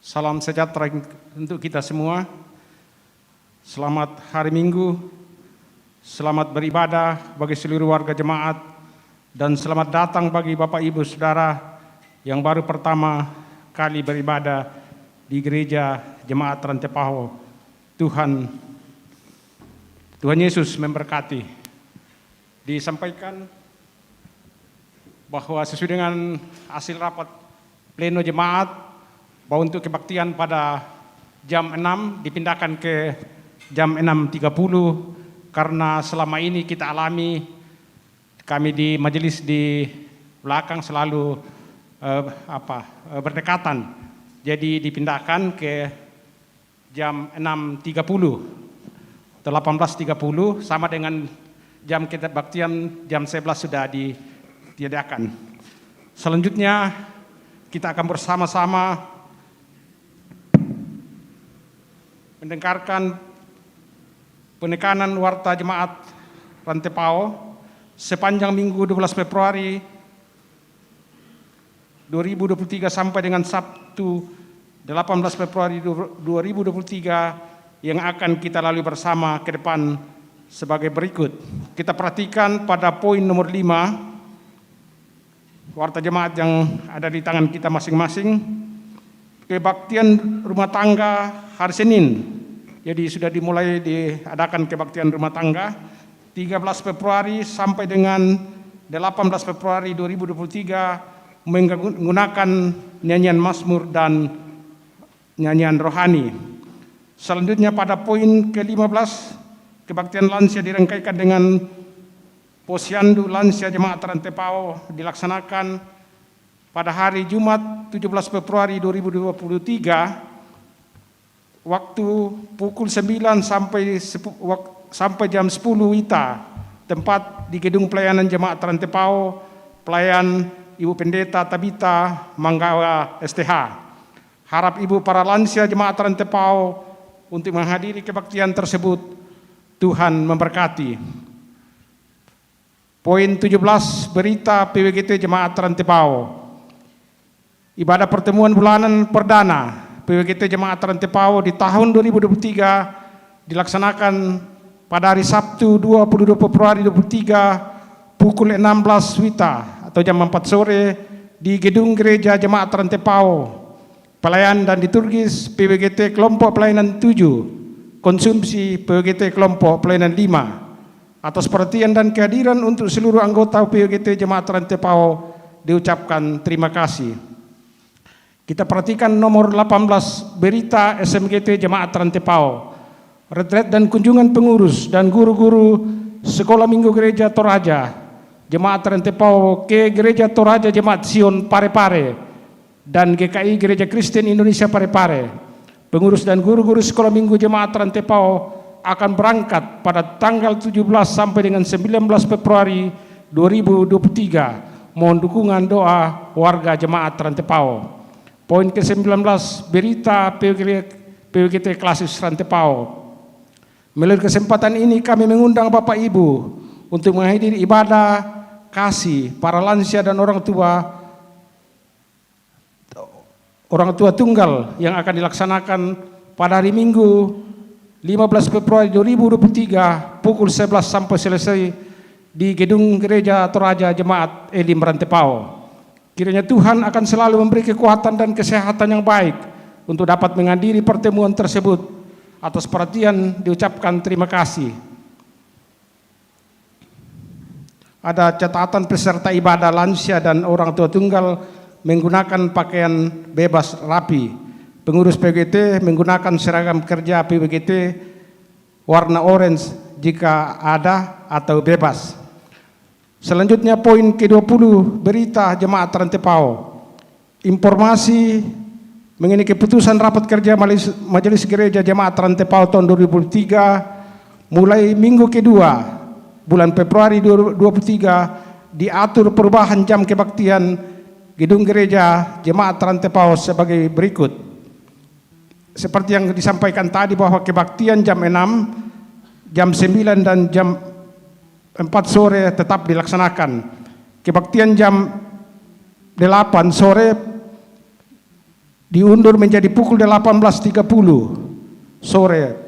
Salam sejahtera untuk kita semua. Selamat hari Minggu, selamat beribadah bagi seluruh warga jemaat, dan selamat datang bagi Bapak Ibu Saudara yang baru pertama kali beribadah di gereja jemaat Rantepaho. Tuhan Yesus memberkati. Disampaikan bahwa sesuai dengan hasil rapat pleno jemaat, bahwa untuk kebaktian pada jam 6 dipindahkan ke jam 6.30 karena selama ini kita alami, kami di majelis di belakang selalu berdekatan. Jadi dipindahkan ke jam 6.30 atau 18.30 sama dengan jam kebaktian jam 11 sudah ditiadakan. Selanjutnya kita akan bersama-sama mendengarkan penekanan warta jemaat Rantepaho sepanjang Minggu 12 Februari 2023 sampai dengan Sabtu 18 Februari 2023 yang akan kita lalui bersama ke depan sebagai berikut. Kita perhatikan pada poin nomor 5 warta jemaat yang ada di tangan kita masing-masing. Kebaktian rumah tangga hari Senin. Jadi sudah dimulai diadakan kebaktian rumah tangga 13 Februari sampai dengan 18 Februari 2023 menggunakan nyanyian Mazmur dan nyanyian rohani. Selanjutnya pada poin ke-15 kebaktian lansia dirangkaikan dengan Posyandu Lansia Jemaat Rantepaho dilaksanakan pada hari Jumat 17 Februari 2023 waktu pukul 9 sampai jam 10 WITA, tempat di Gedung Pelayanan Jemaat Rantepaho, pelayan Ibu Pendeta Tabita Manggawa STH. Harap Ibu para lansia Jemaat Rantepaho untuk menghadiri kebaktian tersebut. Tuhan memberkati. Poin 17 berita PWGT Jemaat Rantepaho. Ibadah pertemuan bulanan perdana PWGT Jemaat Rantepaho di tahun 2023 dilaksanakan pada hari Sabtu 22 Februari 2023 pukul 16 WITA atau jam 4 sore di Gedung Gereja Jemaat Rantepaho. Pelayan dan liturgis PWGT Kelompok Pelayanan 7, konsumsi PWGT Kelompok Pelayanan 5. Atas perhatian dan kehadiran untuk seluruh anggota PWGT Jemaat Rantepaho diucapkan terima kasih. Kita perhatikan nomor 18 berita SMGT Jemaat Rantepaho. Retret dan kunjungan pengurus dan guru-guru Sekolah Minggu Gereja Toraja Jemaat Rantepaho ke Gereja Toraja Jemaat Sion Parepare dan GKI Gereja Kristen Indonesia Parepare. Pengurus dan guru-guru Sekolah Minggu Jemaat Rantepaho akan berangkat pada tanggal 17 sampai dengan 19 Februari 2023. Mohon dukungan doa warga Jemaat Rantepaho. Poin ke-19 berita PWGT Klasis Rantepaho. Melalui kesempatan ini kami mengundang Bapak Ibu untuk menghadiri ibadah kasih para lansia dan orang tua tunggal yang akan dilaksanakan pada hari Minggu 15 Februari 2023 pukul 11 sampai selesai di Gedung Gereja Toraja Jemaat Elim Rantepaho. Kiranya Tuhan akan selalu memberi kekuatan dan kesehatan yang baik untuk dapat menghadiri pertemuan tersebut. Atas perhatian diucapkan terima kasih. Ada catatan peserta ibadah lansia dan orang tua tunggal menggunakan pakaian bebas rapi. Pengurus PWGT menggunakan seragam kerja PWGT warna orange jika ada atau bebas. Selanjutnya poin ke-20 berita Jemaat Rantepaho. Informasi mengenai keputusan rapat kerja Majelis Gereja Jemaat Rantepaho tahun 2023 mulai minggu kedua bulan Februari 2023 diatur perubahan jam kebaktian Gedung Gereja Jemaat Rantepaho sebagai berikut. Seperti yang disampaikan tadi bahwa kebaktian jam 6, jam 9 dan jam 4 sore tetap dilaksanakan. Kebaktian jam 8 sore diundur menjadi pukul 18.30 sore.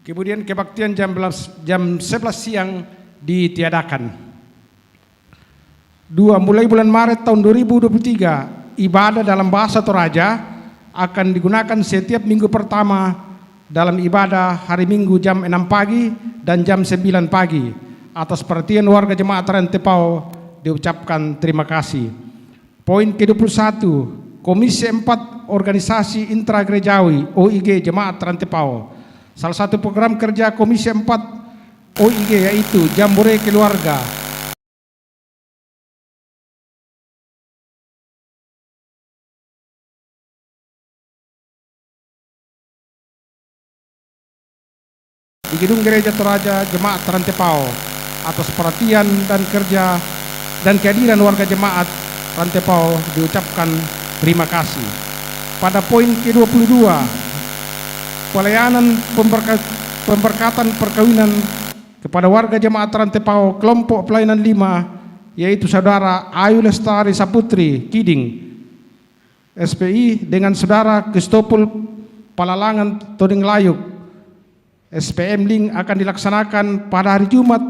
Kemudian kebaktian jam 11 siang ditiadakan. 2. Mulai bulan Maret tahun 2023, ibadah dalam bahasa Toraja akan digunakan setiap minggu pertama dalam ibadah hari Minggu jam 6 pagi dan jam 9 pagi. Atas perhatian warga jemaat Rantepao diucapkan terima kasih. Poin ke-21, Komisi 4 Organisasi Intragerejawi OIG Jemaat Rantepao. Salah satu program kerja Komisi 4 OIG yaitu Jambore Keluarga. Di Gedung Gereja Toraja Jemaat Rantepao. Atas perhatian dan kerja dan kehadiran warga jemaat Rantepao diucapkan terima kasih. Pada poin ke-22, pelayanan pemberkatan perkawinan kepada warga jemaat Rantepao kelompok pelayanan 5, yaitu saudara Ayu Lestari Saputri Kiding SPI dengan saudara Kristopul Palalangan Toding Layuk SPM Link akan dilaksanakan pada hari Jumat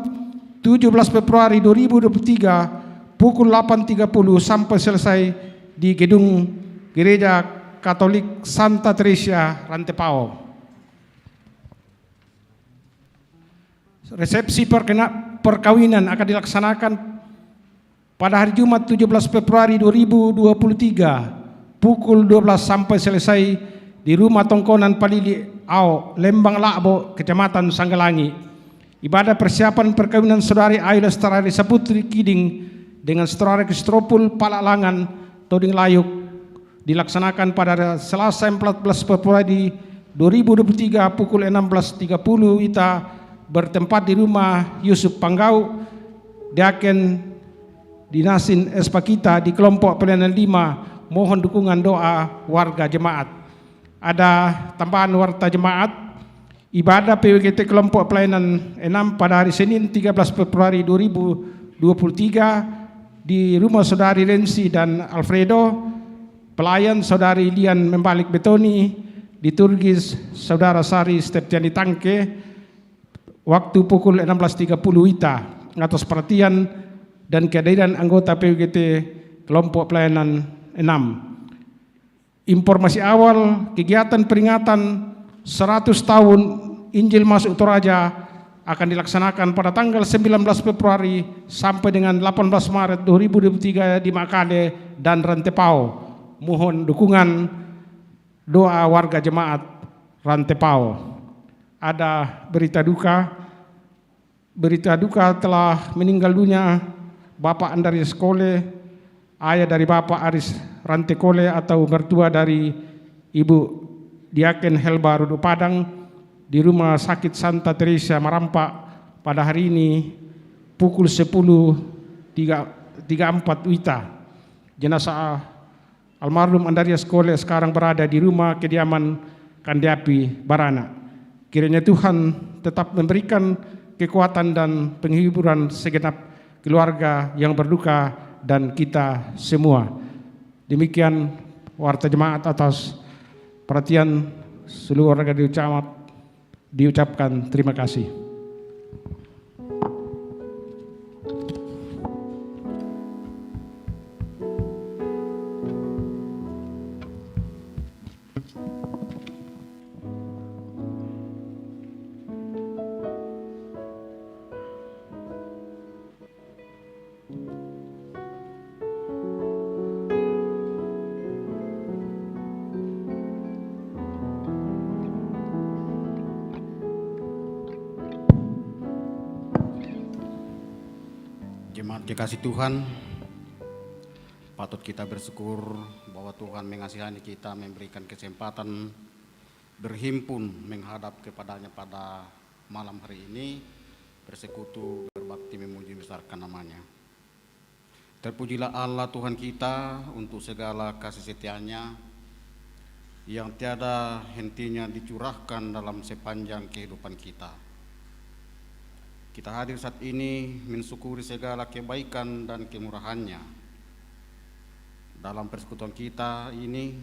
17 Februari 2023 pukul 8.30 sampai selesai di Gedung Gereja Katolik Santa Teresia Rantepao. Resepsi perkawinan akan dilaksanakan pada hari Jumat 17 Februari 2023 pukul 12 sampai selesai di Rumah Tongkonan Palili Ao, Lembang Lakbo, Kecamatan Sanggalangi. Ibadah persiapan perkawinan saudari Ayu Lestari Saputri Kiding dengan saudara Kristopul Palalangan Toding Layuk dilaksanakan pada Selasa 14 Februari 2023 pukul 16.30 WITA bertempat di rumah Yusuf Panggau, Diaken Dinasin Espakita di kelompok pelayanan 5. Mohon dukungan doa warga jemaat. Ada tambahan warta jemaat. Ibadah PWGT kelompok pelayanan 6 pada hari Senin 13 Februari 2023 di rumah saudari Rensi dan Alfredo. Pelayan saudari Lian Membalik Betoni, di Turgis saudara Sari Steptiani Tangke. Waktu pukul 16.30 WITA. Atas perhatian dan kehadiran anggota PWGT kelompok pelayanan 6. Informasi awal kegiatan peringatan 100 tahun Injil Masuk Toraja akan dilaksanakan pada tanggal 19 Februari sampai dengan 18 Maret 2023 di Makale dan Rantepao. Mohon dukungan doa warga jemaat Rantepao. Ada berita duka telah meninggal dunia Bapak Andarius Kole, ayah dari Bapak Aris Rantekole atau mertua dari Ibu Diaken Helba Rudu Padang di Rumah Sakit Santa Teresia Marampak pada hari ini pukul 10.34 WITA. Jenazah almarhum Andarius Kole sekarang berada di rumah kediaman Kandiapi Barana. Kiranya Tuhan tetap memberikan kekuatan dan penghiburan segenap keluarga yang berduka dan kita semua. Demikian warta jemaat. Atas perhatian seluruh warga diucapkan terima kasih. Jemaat dikasih Tuhan, patut kita bersyukur bahwa Tuhan mengasihani kita, memberikan kesempatan berhimpun menghadap kepadanya pada malam hari ini, bersekutu, berbakti, memuji, besarkan namanya. Terpujilah Allah Tuhan kita untuk segala kasih setianya yang tiada hentinya dicurahkan dalam sepanjang kehidupan kita. Kita hadir saat ini mensyukuri segala kebaikan dan kemurahannya. Dalam persekutuan kita ini,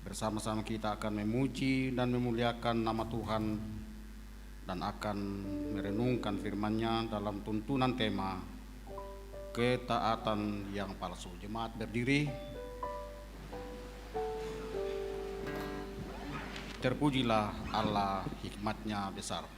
bersama-sama kita akan memuji dan memuliakan nama Tuhan dan akan merenungkan firman-Nya dalam tuntunan tema ketaatan yang palsu. Jemaat berdiri. Terpujilah Allah, hikmat-Nya besar.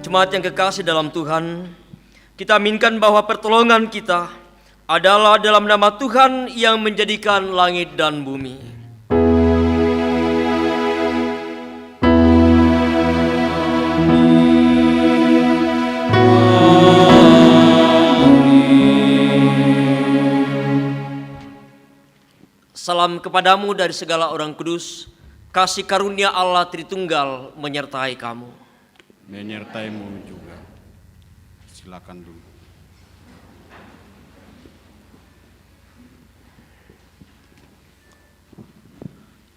Jemaat yang kekasih dalam Tuhan, kita aminkan bahwa pertolongan kita adalah dalam nama Tuhan yang menjadikan langit dan bumi. Salam kepadamu dari segala orang kudus, kasih karunia Allah Tritunggal menyertai kamu. Menyertaimu juga. Silakan dulu.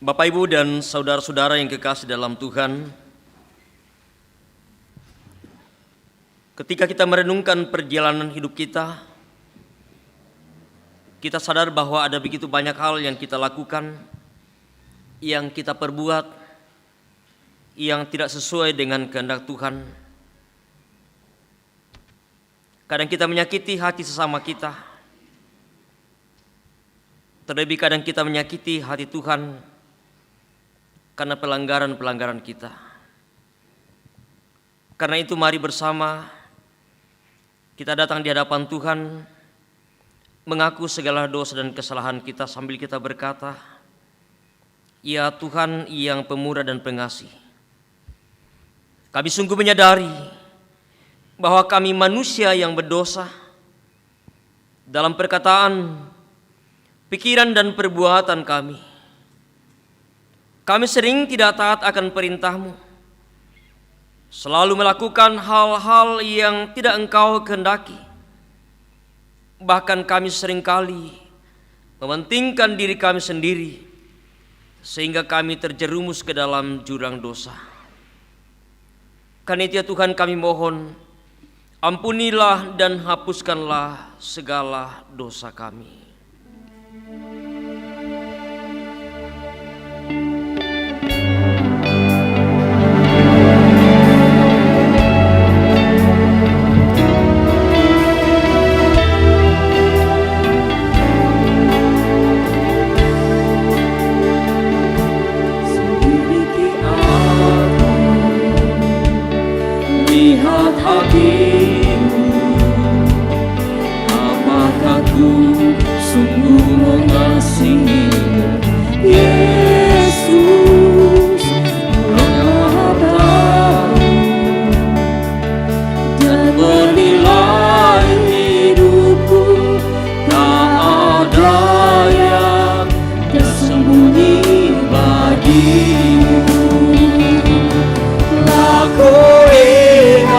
Bapak, Ibu, dan saudara-saudara yang kekasih dalam Tuhan, ketika kita merenungkan perjalanan hidup kita sadar bahwa ada begitu banyak hal yang kita lakukan, yang kita perbuat, yang tidak sesuai dengan kehendak Tuhan. Kadang kita menyakiti hati sesama kita, terlebih kadang kita menyakiti hati Tuhan karena pelanggaran-pelanggaran kita. Karena itu mari bersama kita datang di hadapan Tuhan, mengaku segala dosa dan kesalahan kita sambil kita berkata, "Ya Tuhan yang pemurah dan pengasih, kami sungguh menyadari bahwa kami manusia yang berdosa dalam perkataan, pikiran dan perbuatan kami. Kami sering tidak taat akan perintah-Mu, selalu melakukan hal-hal yang tidak Engkau kehendaki, bahkan kami seringkali mementingkan diri kami sendiri, sehingga kami terjerumus ke dalam jurang dosa. Karena itu ya Tuhan, kami mohon, ampunilah dan hapuskanlah segala dosa kami. Lihat hatimu, apakah ku sungguh mengasihimu? Yesus, Maha tahu dan menilai hidupku. Tak ada yang tersembunyi bagimu. Aku ingat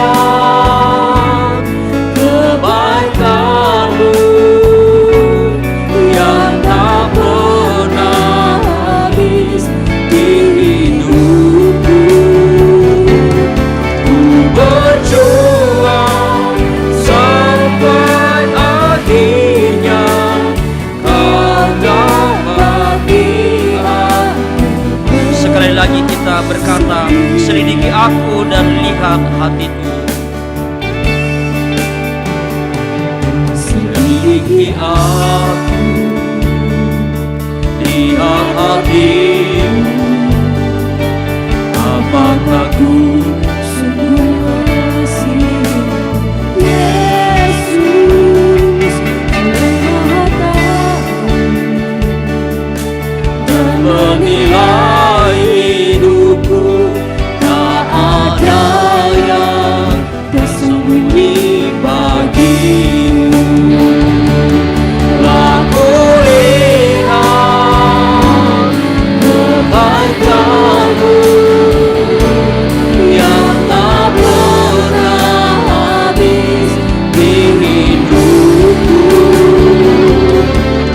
kebaikan-Mu yang tak pernah habis di hidupku. Ku berjuang sampai akhirnya Kau dapati aku. Sekali lagi kita berkata, selidiki aku dan lihat hatiku. Selidiki aku, lihat hatimu, apakah ku sungguh mengasihimu? Yesus, Maha tahu dan menilai hidupku. Tak ada yang tersembunyi bagimu. Aku lihat kebaikan-Mu yang tak pernah habis di hidupku.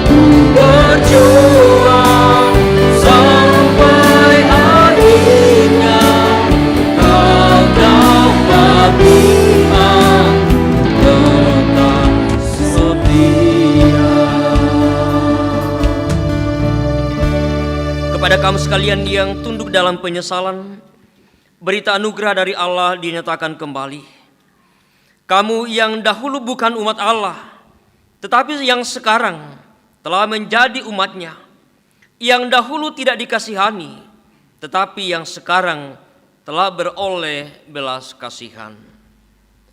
Ku berjuang sampai akhirnya Kau dapati aku tetap setia. Kepada kamu sekalian yang tunduk dalam penyesalan, berita anugerah dari Allah dinyatakan kembali. Kamu yang dahulu bukan umat Allah, tetapi yang sekarang telah menjadi umat-Nya. Yang dahulu tidak dikasihani, tetapi yang sekarang telah beroleh belas kasihan.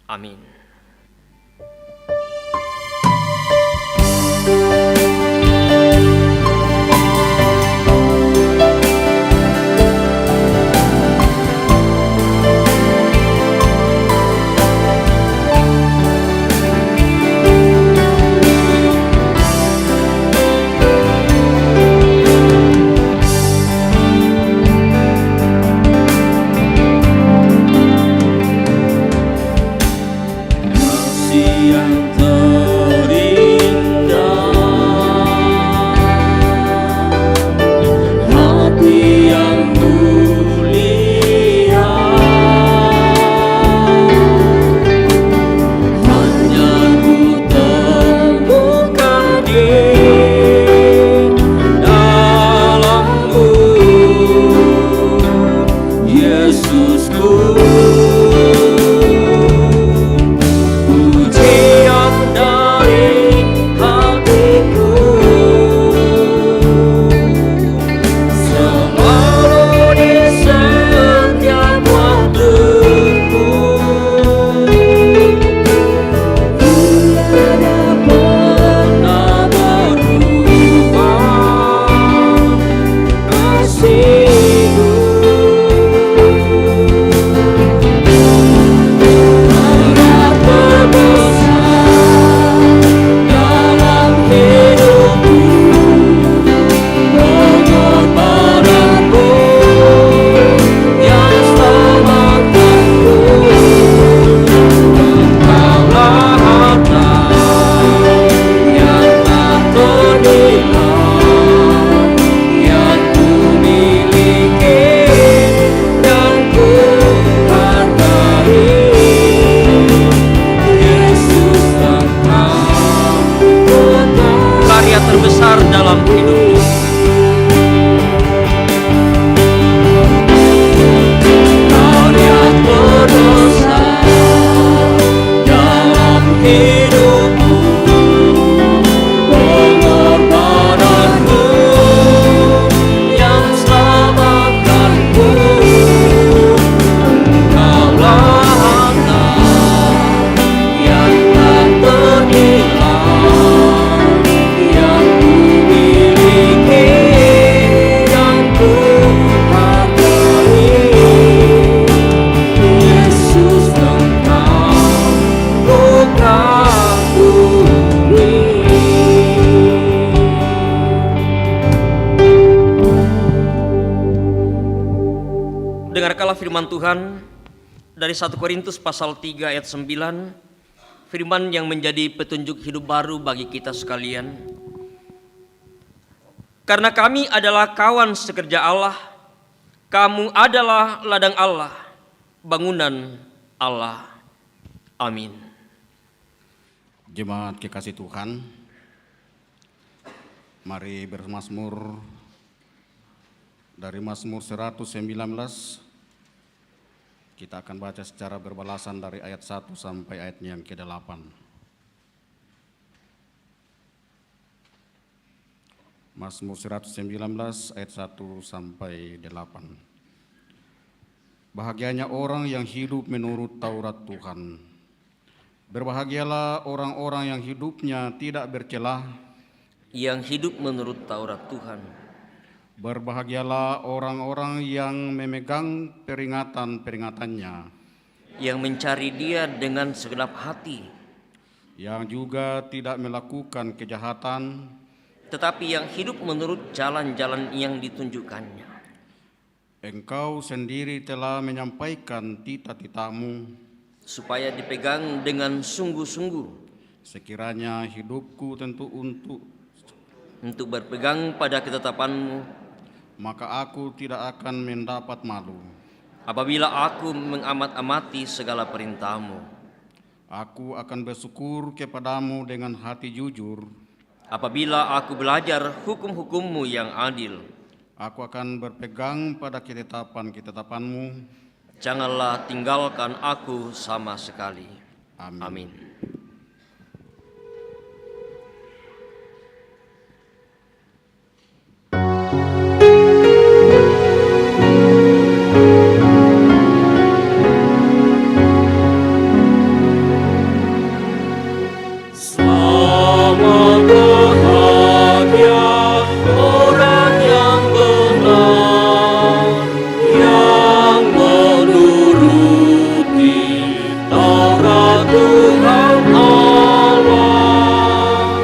Amin. hilang yang ku miliki dan ku hargai. Yesus Engkau Karya terbesar dalam hidupku. karya terbesar dalam hidupku, pengorbananmu yang selamatkanku. Engkaulah harta yang tak terhilang, yang ku miliki dan ku hargai. Yesus Engkau ku kagumi. Dengarkanlah firman Tuhan dari 1 Korintus pasal 3 ayat 9, firman yang menjadi petunjuk hidup baru bagi kita sekalian. Karena kami adalah kawan sekerja Allah, kamu adalah ladang Allah, bangunan Allah. Amin. Jemaat kekasih Tuhan, mari bermazmur dari Mazmur 119. Kita akan baca secara berbalasan dari ayat 1 sampai ayat yang ke-8. Mazmur 119 ayat 1 sampai 8. Bahagianya orang yang hidup menurut Taurat Tuhan. Berbahagialah orang-orang yang hidupnya tidak bercelah. Yang hidup menurut Taurat Tuhan. Berbahagialah orang-orang yang memegang peringatan-peringatannya, Yang mencari Dia dengan segenap hati, yang juga tidak melakukan kejahatan, tetapi yang hidup menurut jalan-jalan yang ditunjukkannya. Engkau sendiri telah menyampaikan tita-titamu, Supaya dipegang dengan sungguh-sungguh, sekiranya hidupku tentu untuk berpegang pada ketetapan-Mu. maka aku tidak akan mendapat malu. Apabila aku mengamat-amati segala perintah-Mu, Aku akan bersyukur kepadamu dengan hati jujur. apabila aku belajar hukum-hukum-Mu yang adil, Aku akan berpegang pada ketetapan-ketetapanmu. janganlah tinggalkan aku sama sekali. Amin. Amin. Selamat bahagia orang yang benar, yang menuruti Taurat Tuhan Allah,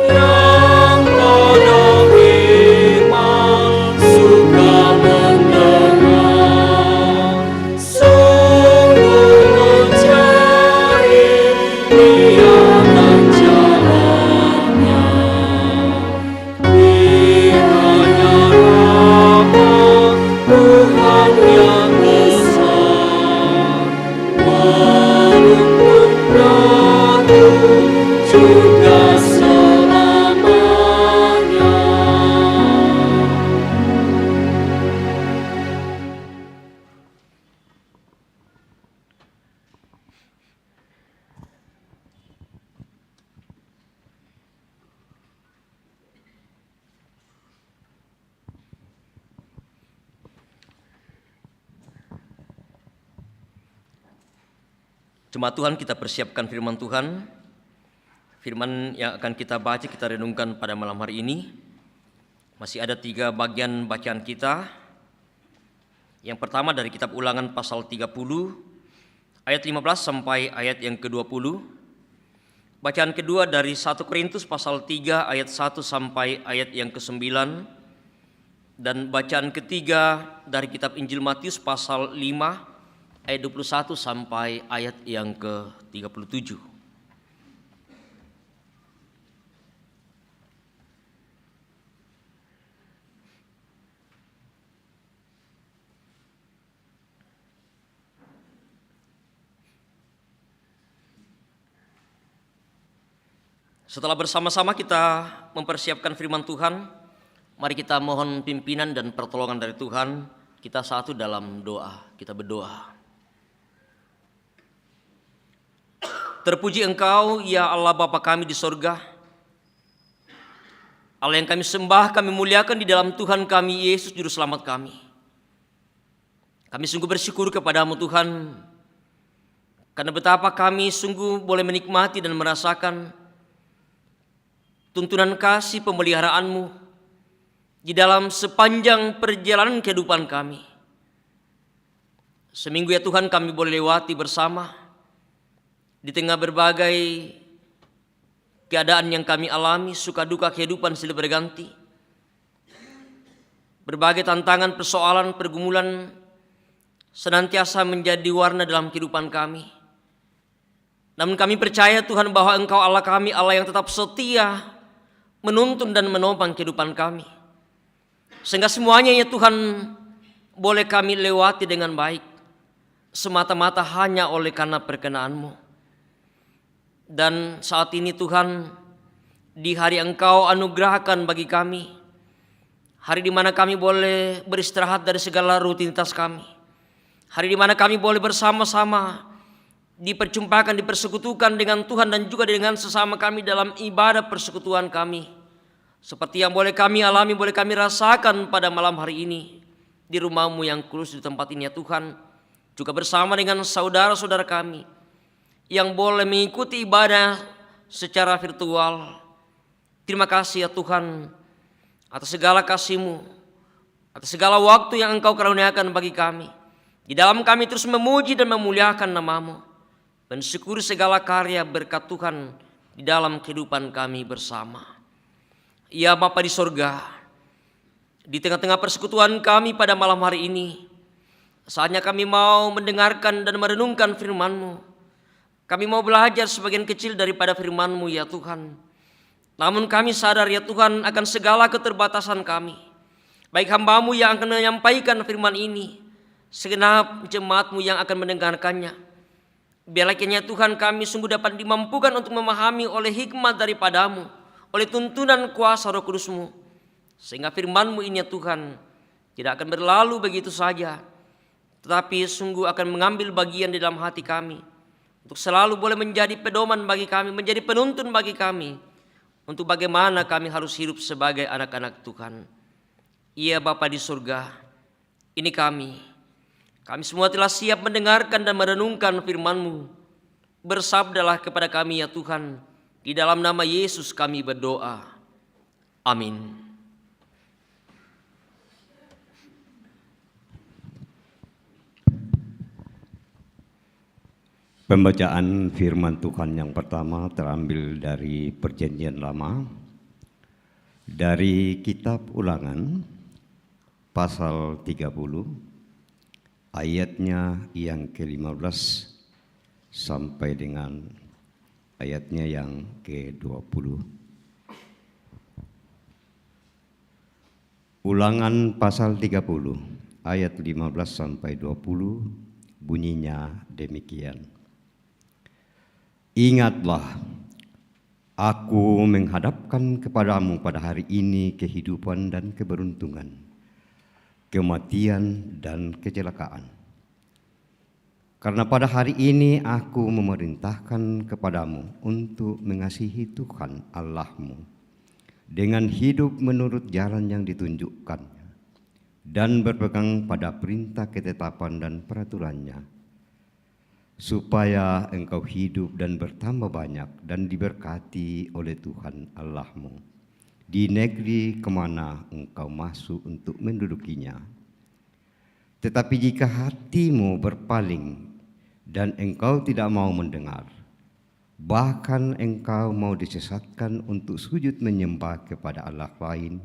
yang pada firman suka mendengar, sungguh mencari Dia dan jalannya. Kiranya rahmat Tuhan yang besar menuntun daku juga selamanya. Jemaat Tuhan, kita persiapkan firman Tuhan. Firman yang akan kita baca, kita renungkan pada malam hari ini. Masih ada 3 bagian bacaan kita. Yang pertama dari kitab Ulangan pasal 30, ayat 15 sampai ayat yang ke-20. Bacaan kedua dari 1 Korintus pasal 3 ayat 1 sampai ayat yang ke-9. Dan bacaan ketiga dari kitab Injil Matius pasal 5 ayat 21 sampai ayat yang ke-37. Setelah bersama-sama kita mempersiapkan firman Tuhan, mari kita mohon pimpinan dan pertolongan dari Tuhan. Kita satu dalam doa, kita berdoa. Terpuji Engkau, ya Allah Bapa kami di sorga, Allah yang kami sembah, kami muliakan di dalam Tuhan kami, Yesus Juru Selamat kami. Kami sungguh bersyukur kepadamu Tuhan, karena betapa kami sungguh boleh menikmati dan merasakan tuntunan kasih pemeliharaanmu di dalam sepanjang perjalanan kehidupan kami. Seminggu ya Tuhan kami boleh lewati bersama di tengah berbagai keadaan yang kami alami, suka duka kehidupan silih berganti. Berbagai tantangan, persoalan, pergumulan senantiasa menjadi warna dalam kehidupan kami. Namun kami percaya Tuhan bahwa Engkau Allah kami, Allah yang tetap setia menuntun dan menopang kehidupan kami. Sehingga semuanya ya Tuhan boleh kami lewati dengan baik, semata-mata hanya oleh karena perkenan-Mu. Dan saat ini Tuhan, di hari Engkau anugerahkan bagi kami, hari di mana kami boleh beristirahat dari segala rutinitas kami, hari di mana kami boleh bersama-sama diperjumpakan, dipersekutukan dengan Tuhan dan juga dengan sesama kami dalam ibadah persekutuan kami. Seperti yang boleh kami alami, boleh kami rasakan pada malam hari ini di rumah-Mu yang kudus di tempat ini ya Tuhan. Juga bersama dengan saudara-saudara kami yang boleh mengikuti ibadah secara virtual. Terima kasih ya Tuhan atas segala kasih-Mu, atas segala waktu yang Engkau karuniakan bagi kami. Di dalam kami terus memuji dan memuliakan nama-Mu, mensyukuri segala karya berkat Tuhan di dalam kehidupan kami bersama. Ya Bapa di sorga, di tengah-tengah persekutuan kami pada malam hari ini, saatnya kami mau mendengarkan dan merenungkan firman-Mu. Kami mau belajar sebagian kecil daripada firman-Mu ya Tuhan. Namun kami sadar ya Tuhan akan segala keterbatasan kami. Baik hamba-Mu yang akan menyampaikan firman ini, segenap jemaat-Mu yang akan mendengarkannya. Biarlah kiranya Tuhan kami sungguh dapat dimampukan untuk memahami oleh hikmat daripada-Mu, oleh tuntunan kuasa Roh Kudus-Mu, sehingga firman-Mu ini ya Tuhan tidak akan berlalu begitu saja, tetapi sungguh akan mengambil bagian di dalam hati kami, untuk selalu boleh menjadi pedoman bagi kami, menjadi penuntun bagi kami, untuk bagaimana kami harus hidup sebagai anak-anak Tuhan. Iya Bapa di surga, ini kami semua telah siap mendengarkan dan merenungkan firman-Mu. Bersabdalah kepada kami ya Tuhan, di dalam nama Yesus kami berdoa. Amin. Pembacaan firman Tuhan yang pertama terambil dari Perjanjian Lama, dari kitab Ulangan pasal 30 ayatnya yang ke-15 sampai dengan ayatnya yang ke-20. Ulangan pasal 30 ayat 15 sampai 20 bunyinya demikian. Ingatlah, aku menghadapkan kepadamu pada hari ini kehidupan dan keberuntungan, kematian dan kecelakaan. Karena pada hari ini aku memerintahkan kepadamu untuk mengasihi Tuhan Allahmu dengan hidup menurut jalan yang ditunjukkannya dan berpegang pada perintah ketetapan dan peraturannya, supaya engkau hidup dan bertambah banyak dan diberkati oleh Tuhan Allahmu di negeri kemana engkau masuk untuk mendudukinya. Tetapi jika hatimu berpaling dan engkau tidak mau mendengar, bahkan engkau mau disesatkan untuk sujud menyembah kepada Allah lain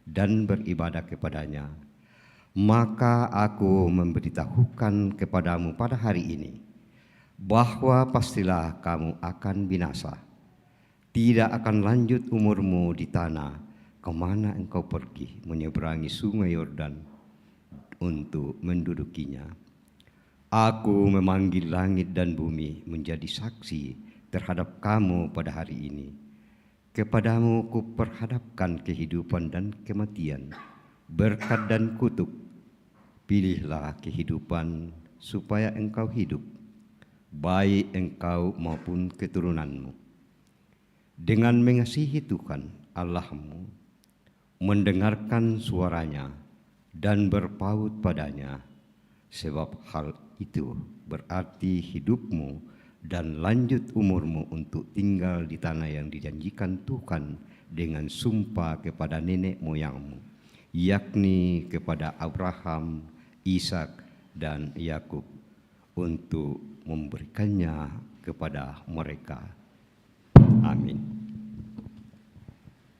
dan beribadah kepadanya, maka aku memberitahukan kepadamu pada hari ini bahwa pastilah kamu akan binasa. Tidak akan lanjut umurmu di tanah kemana engkau pergi menyeberangi sungai Yordan untuk mendudukinya. Aku memanggil langit dan bumi menjadi saksi terhadap kamu pada hari ini, Kepadamu kuperhadapkan kehidupan dan kematian, berkat dan kutuk. Pilihlah kehidupan supaya engkau hidup, baik engkau maupun keturunanmu. Dengan mengasihi Tuhan Allahmu, mendengarkan suaranya dan berpaut padanya, sebab hal itu berarti hidupmu dan lanjut umurmu untuk tinggal di tanah yang dijanjikan Tuhan dengan sumpah kepada nenek moyangmu, yakni kepada Abraham, Ishak, dan Yakub, untuk memberikannya kepada mereka. Amin.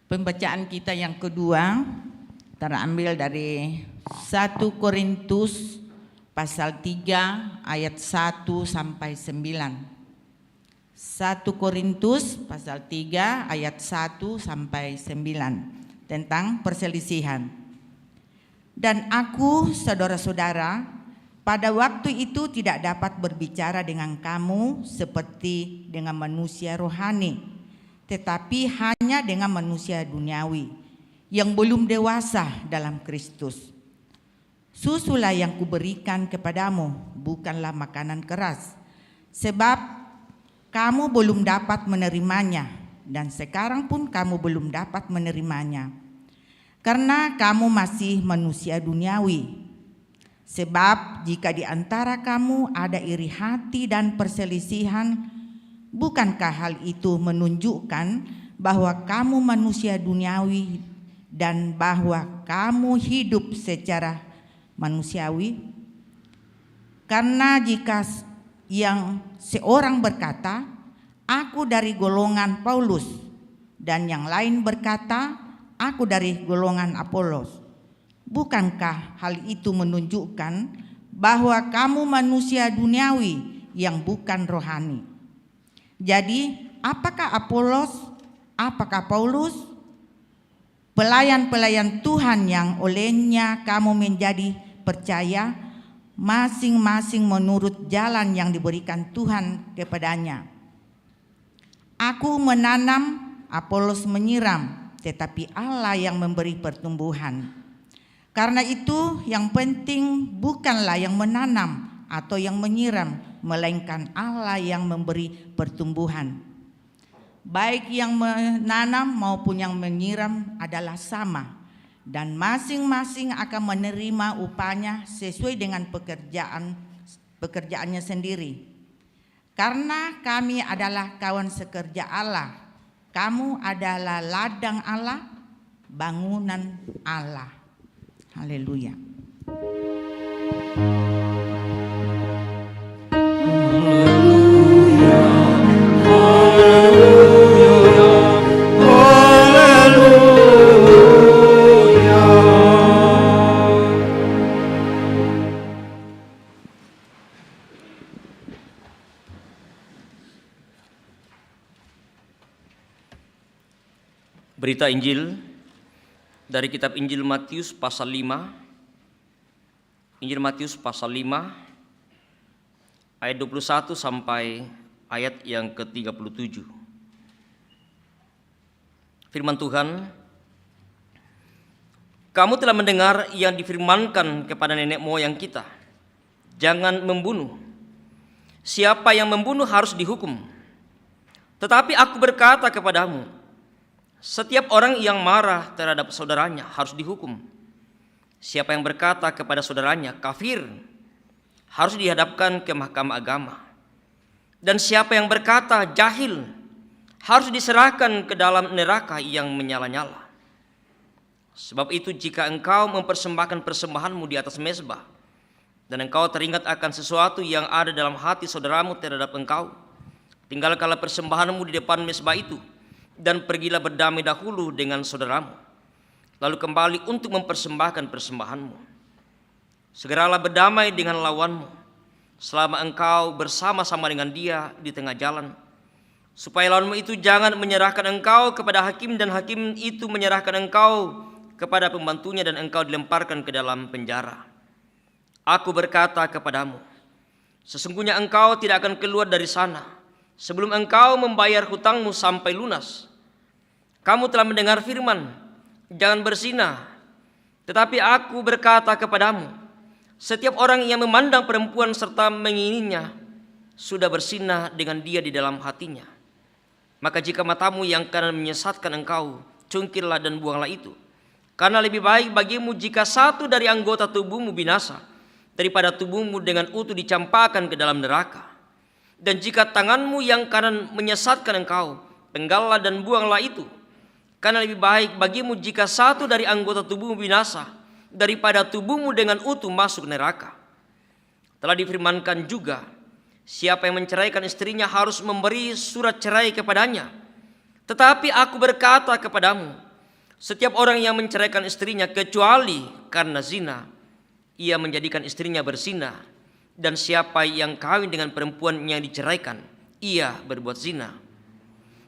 Pembacaan kita yang kedua terambil dari 1 Korintus pasal 3 ayat 1 sampai 9. 1 Korintus pasal 3 ayat 1 sampai 9 tentang perselisihan. Dan aku, saudara-saudara, pada waktu itu tidak dapat berbicara dengan kamu seperti dengan manusia rohani, tetapi hanya dengan manusia duniawi yang belum dewasa dalam Kristus. Susulah yang kuberikan kepadamu, bukanlah makanan keras, sebab kamu belum dapat menerimanya, dan sekarang pun kamu belum dapat menerimanya, karena kamu masih manusia duniawi. Sebab jika di antara kamu ada iri hati dan perselisihan, bukankah hal itu menunjukkan bahwa kamu manusia duniawi dan bahwa kamu hidup secara manusiawi? Karena jika yang seorang berkata, aku dari golongan Paulus, dan yang lain berkata, aku dari golongan Apolos, bukankah hal itu menunjukkan bahwa kamu manusia duniawi yang bukan rohani? Jadi, apakah Apolos, apakah Paulus? Pelayan-pelayan Tuhan yang olehnya kamu menjadi percaya, masing-masing menurut jalan yang diberikan Tuhan kepadanya. Aku menanam, Apolos menyiram, tetapi Allah yang memberi pertumbuhan. Karena itu yang penting bukanlah yang menanam atau yang menyiram, melainkan Allah yang memberi pertumbuhan. Baik yang menanam maupun yang menyiram adalah sama, dan masing-masing akan menerima upahnya sesuai dengan pekerjaannya sendiri. Karena kami adalah kawan sekerja Allah, kamu adalah ladang Allah, bangunan Allah. Haleluya. Berita Injil dari kitab Injil Matius pasal 5. Injil Matius pasal 5 ayat 21 sampai ayat yang ke-37. Firman Tuhan, kamu telah mendengar yang difirmankan kepada nenek moyang kita, jangan membunuh. Siapa yang membunuh harus dihukum. Tetapi aku berkata kepadamu, setiap orang yang marah terhadap saudaranya harus dihukum. Siapa yang berkata kepada saudaranya kafir harus dihadapkan ke mahkamah agama. Dan siapa yang berkata jahil harus diserahkan ke dalam neraka yang menyala-nyala. Sebab itu jika engkau mempersembahkan persembahanmu di atas mezbah, dan engkau teringat akan sesuatu yang ada dalam hati saudaramu terhadap engkau, tinggalkanlah persembahanmu di depan mezbah itu, dan pergilah berdamai dahulu dengan saudaramu, lalu kembali untuk mempersembahkan persembahanmu. Segeralah berdamai dengan lawanmu, selama engkau bersama-sama dengan dia di tengah jalan, supaya lawanmu itu jangan menyerahkan engkau kepada hakim, dan hakim itu menyerahkan engkau kepada pembantunya, dan engkau dilemparkan ke dalam penjara. Aku berkata kepadamu, sesungguhnya engkau tidak akan keluar dari sana sebelum engkau membayar hutangmu sampai lunas. kamu telah mendengar firman, jangan berzina. Tetapi aku berkata kepadamu, setiap orang yang memandang perempuan serta mengingininya sudah berzina dengan dia di dalam hatinya. Maka jika matamu yang kanan menyesatkan engkau, cungkirlah dan buanglah itu. Karena lebih baik bagimu jika satu dari anggota tubuhmu binasa, daripada tubuhmu dengan utuh dicampakkan ke dalam neraka. Dan jika tanganmu yang kanan menyesatkan engkau, penggallah dan buanglah itu. Karena lebih baik bagimu jika satu dari anggota tubuhmu binasa, daripada tubuhmu dengan utuh masuk neraka. Telah difirmankan juga, siapa yang menceraikan istrinya harus memberi surat cerai kepadanya. Tetapi aku berkata kepadamu, setiap orang yang menceraikan istrinya kecuali karena zina, ia menjadikan istrinya berzina. Dan siapa yang kawin dengan perempuan yang diceraikan, ia berbuat zina.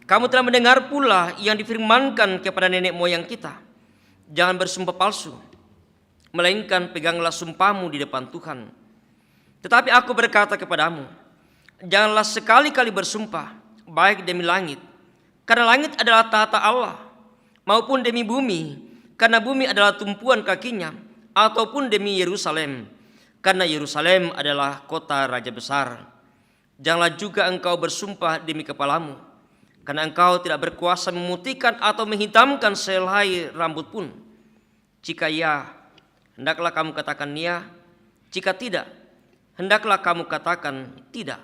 Kamu telah mendengar pula yang difirmankan kepada nenek moyang kita, jangan bersumpah palsu, melainkan peganglah sumpahmu di depan Tuhan. Tetapi aku berkata kepadamu, janganlah sekali-kali bersumpah, baik demi langit, karena langit adalah tahta Allah, maupun demi bumi, karena bumi adalah tumpuan kakinya, ataupun demi Yerusalem, karena Yerusalem adalah kota raja besar. Janganlah juga engkau bersumpah demi kepalamu, karena engkau tidak berkuasa memutihkan atau menghitamkan sehelai rambut pun. Jika ya, hendaklah kamu katakan ya, jika tidak, hendaklah kamu katakan tidak.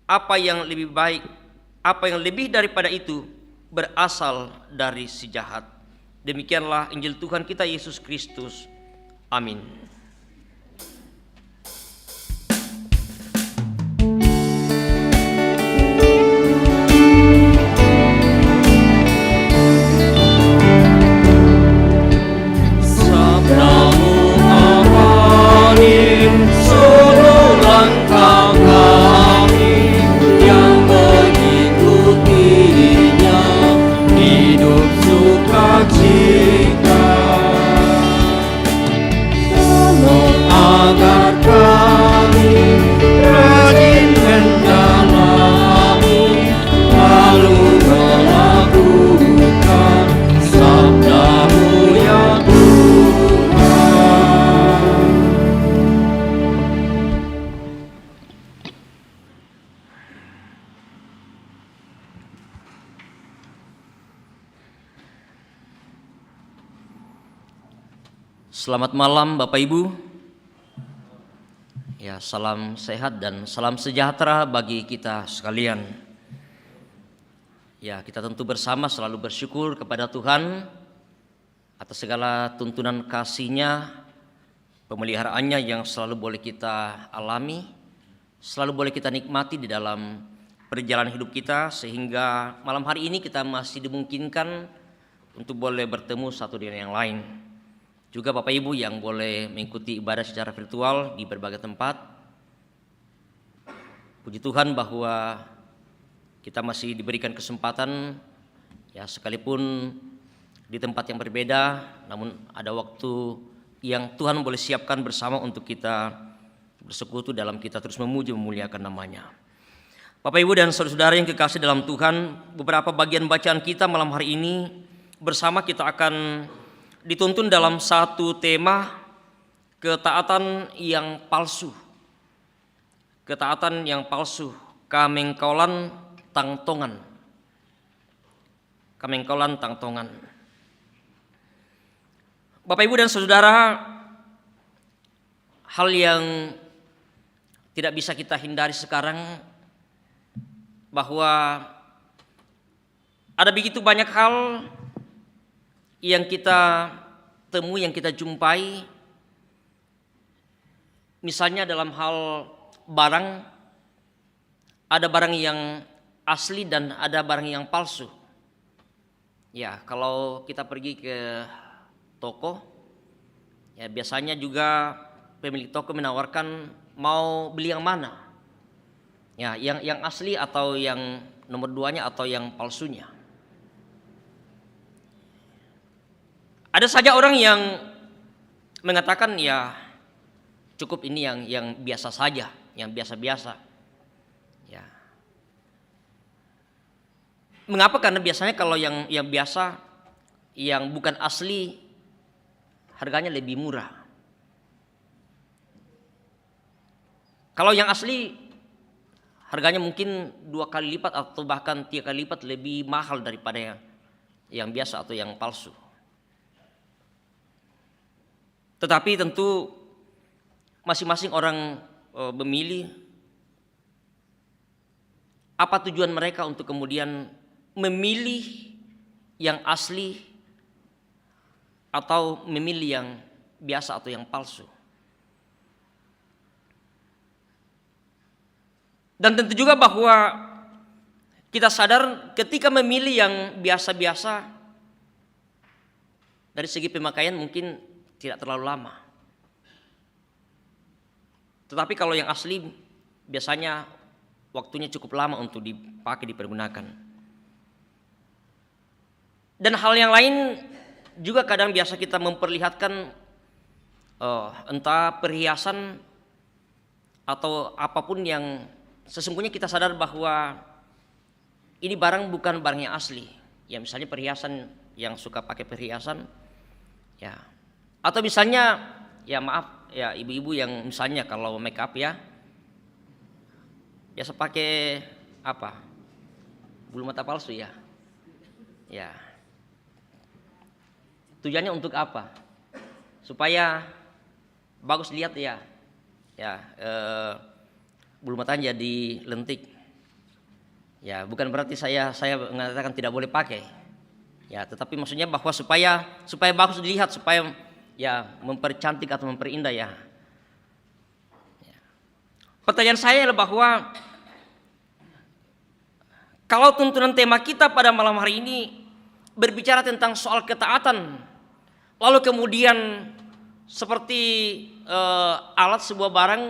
Apa yang lebih daripada itu berasal dari si jahat. Demikianlah Injil Tuhan kita Yesus Kristus. Amin. Sabdamu amanin seluruh langkah kami, yang mengikutinya hidup sukacita. Tolong agar kami rajin mendalami, lalu melakukan sabdamu ya Tuhan. Selamat malam Bapak Ibu. Ya, salam sehat dan salam sejahtera bagi kita sekalian. Ya, kita tentu bersama selalu bersyukur kepada Tuhan atas segala tuntunan kasih-Nya, pemeliharaannya yang selalu boleh kita alami, selalu boleh kita nikmati di dalam perjalanan hidup kita, sehingga malam hari ini kita masih dimungkinkan untuk boleh bertemu satu dengan yang lain. Juga Bapak Ibu yang boleh mengikuti ibadah secara virtual di berbagai tempat. Puji Tuhan bahwa kita masih diberikan kesempatan, ya sekalipun di tempat yang berbeda, namun ada waktu yang Tuhan boleh siapkan bersama untuk kita bersekutu dalam kita terus memuji memuliakan namanya. Bapak Ibu dan saudara-saudara yang kekasih dalam Tuhan, beberapa bagian bacaan kita malam hari ini bersama kita akan dituntun dalam satu tema, ketaatan yang palsu. Ketaatan yang palsu, kamengkolan tangtongan. Kamengkolan tangtongan. Bapak Ibu dan saudara, hal yang tidak bisa kita hindari sekarang bahwa ada begitu banyak hal yang kita temui, yang kita jumpai, misalnya dalam hal barang, ada barang yang asli dan ada barang yang palsu. Ya, kalau kita pergi ke toko, ya biasanya juga pemilik toko menawarkan mau beli yang mana, ya yang asli atau yang nomor 2-nya atau yang palsunya. Ada saja orang yang mengatakan ya cukup ini yang biasa saja, yang biasa-biasa. Ya. Mengapa? Karena biasanya kalau yang biasa, yang bukan asli, harganya lebih murah. Kalau yang asli, harganya mungkin 2 kali lipat atau bahkan 3 kali lipat lebih mahal daripada yang biasa atau yang palsu. Tetapi tentu masing-masing orang memilih apa tujuan mereka untuk kemudian memilih yang asli atau memilih yang biasa atau yang palsu. Dan tentu juga bahwa kita sadar ketika memilih yang biasa-biasa, dari segi pemakaian mungkin tidak terlalu lama. Tetapi kalau yang asli biasanya waktunya cukup lama untuk dipakai, dipergunakan. Dan hal yang lain juga kadang biasa kita memperlihatkan entah perhiasan atau apapun yang sesungguhnya kita sadar bahwa ini barang bukan barang yang asli. Ya misalnya perhiasan, yang suka pakai perhiasan, ya. Atau misalnya, ya maaf, ya ibu-ibu yang misalnya kalau make up ya, biasa pakai apa? Bulu mata palsu ya. Ya. Tujuannya untuk apa? Supaya bagus lihat ya. Ya, bulu matanya jadi lentik. Ya, bukan berarti saya mengatakan tidak boleh pakai. Ya, tetapi maksudnya bahwa supaya bagus dilihat, supaya ya mempercantik atau memperindah ya. Pertanyaan saya adalah bahwa kalau tuntunan tema kita pada malam hari ini berbicara tentang soal ketaatan, lalu kemudian seperti alat sebuah barang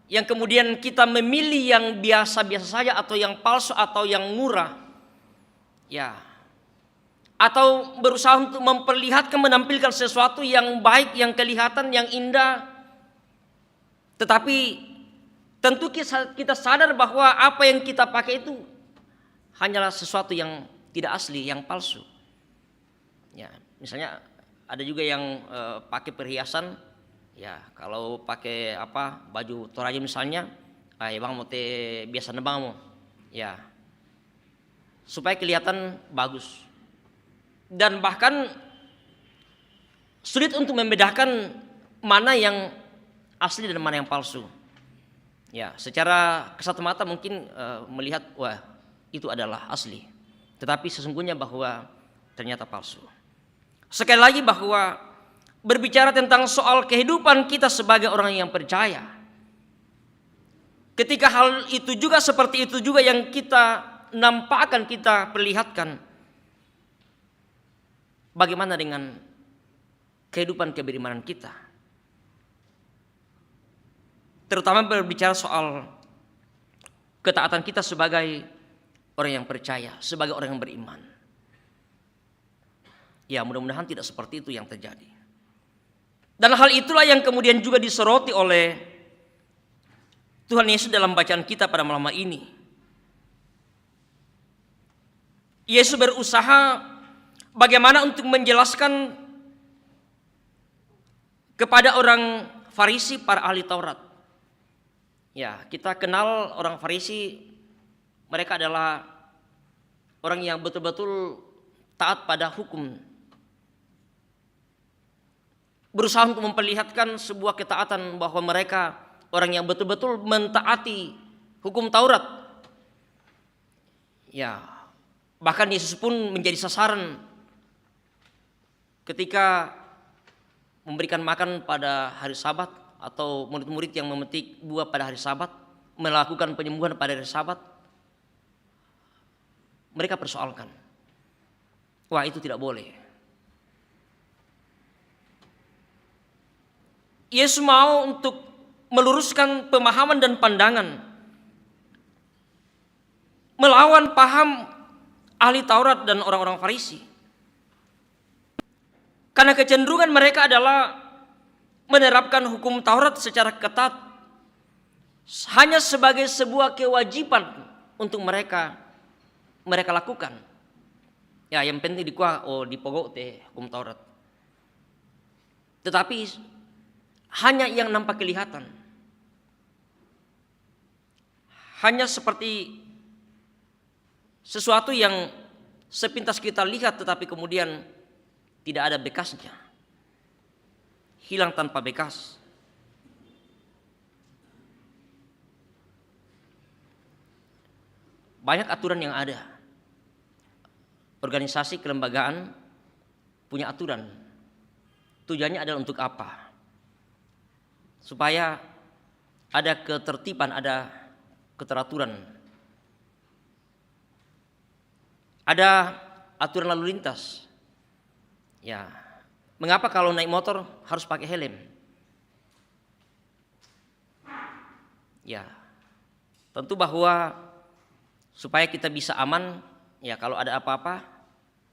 yang kemudian kita memilih yang biasa-biasa saja atau yang palsu atau yang murah, ya, atau berusaha untuk memperlihatkan, menampilkan sesuatu yang baik, yang kelihatan, yang indah, tetapi tentu kita sadar bahwa apa yang kita pakai itu hanyalah sesuatu yang tidak asli, yang palsu. Ya, misalnya ada juga yang pakai perhiasan. Ya, kalau pakai apa baju Toraja misalnya, bang mau biasa nebang mau, ya, supaya kelihatan bagus. Dan bahkan sulit untuk membedakan mana yang asli dan mana yang palsu. Ya, secara kasat mata mungkin melihat wah itu adalah asli, tetapi sesungguhnya bahwa ternyata palsu. Sekali lagi bahwa berbicara tentang soal kehidupan kita sebagai orang yang percaya, ketika hal itu juga seperti itu juga yang kita nampakkan, kita perlihatkan, bagaimana dengan kehidupan keberimanan kita, terutama berbicara soal ketaatan kita sebagai orang yang percaya, sebagai orang yang beriman. Ya, mudah-mudahan tidak seperti itu yang terjadi. Dan hal itulah yang kemudian juga disoroti oleh Tuhan Yesus dalam bacaan kita pada malam ini. Yesus berusaha bagaimana untuk menjelaskan kepada orang Farisi, para ahli Taurat. Ya, kita kenal orang Farisi, mereka adalah orang yang betul-betul taat pada hukum. Berusaha untuk memperlihatkan sebuah ketaatan bahwa mereka orang yang betul-betul mentaati hukum Taurat. Ya, bahkan Yesus pun menjadi sasaran ketika memberikan makan pada hari Sabat, atau murid-murid yang memetik buah pada hari Sabat, melakukan penyembuhan pada hari Sabat. Mereka persoalkan, wah itu tidak boleh. Yesus mau untuk meluruskan pemahaman dan pandangan, melawan paham ahli Taurat dan orang-orang Farisi. Karena kecenderungan mereka adalah menerapkan hukum Taurat secara ketat hanya sebagai sebuah kewajiban untuk mereka lakukan. Ya, yang penting dikuah di pokok teh hukum Taurat. Tetapi hanya yang nampak kelihatan. Hanya seperti sesuatu yang sepintas kita lihat tetapi kemudian tidak ada bekasnya. Hilang tanpa bekas. Banyak aturan yang ada. Organisasi kelembagaan punya aturan. Tujuannya adalah untuk apa? Supaya ada ketertiban, ada keteraturan. Ada aturan lalu lintas. Ya, mengapa kalau naik motor harus pakai helm? Ya, tentu bahwa supaya kita bisa aman. Ya, kalau ada apa-apa,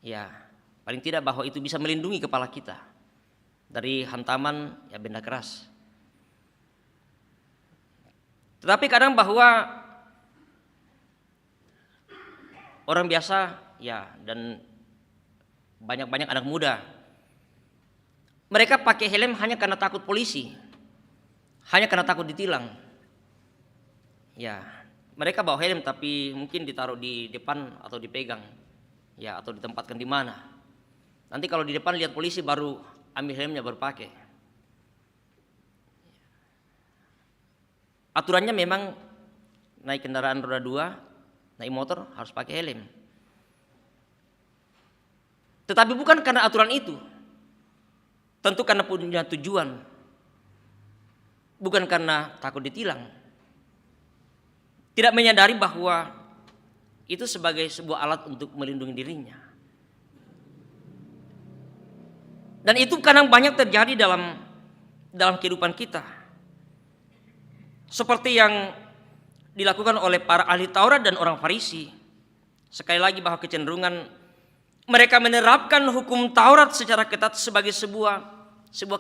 ya paling tidak bahwa itu bisa melindungi kepala kita dari hantaman ya benda keras. Tetapi kadang bahwa orang biasa ya dan banyak-banyak anak muda, mereka pakai helm hanya karena takut polisi, hanya karena takut ditilang. Ya, mereka bawa helm tapi mungkin ditaruh di depan atau dipegang, ya atau ditempatkan di mana. Nanti kalau di depan lihat polisi baru ambil helmnya baru pakai. Aturannya memang naik kendaraan roda 2, naik motor harus pakai helm. Tetapi bukan karena aturan itu, tentu karena punya tujuan, bukan karena takut ditilang. Tidak menyadari bahwa itu sebagai sebuah alat untuk melindungi dirinya. Dan itu kadang banyak terjadi dalam kehidupan kita. Seperti yang dilakukan oleh para ahli Taurat dan orang Farisi. Sekali lagi bahwa kecenderungan mereka menerapkan hukum Taurat secara ketat sebagai sebuah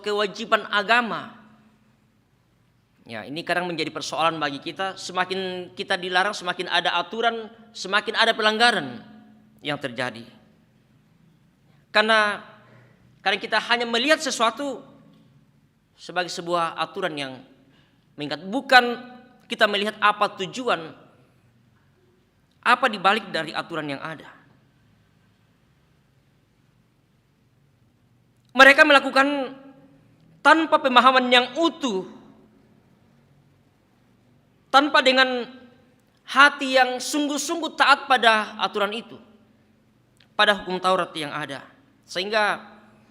kewajiban agama. Ya, ini kadang menjadi persoalan bagi kita. Semakin kita dilarang, semakin ada aturan, semakin ada pelanggaran yang terjadi. Karena kadang kita hanya melihat sesuatu sebagai sebuah aturan yang mengikat, bukan kita melihat apa tujuan, apa dibalik dari aturan yang ada. Mereka melakukan tanpa pemahaman yang utuh, tanpa dengan hati yang sungguh-sungguh taat pada aturan itu, pada hukum Taurat yang ada. Sehingga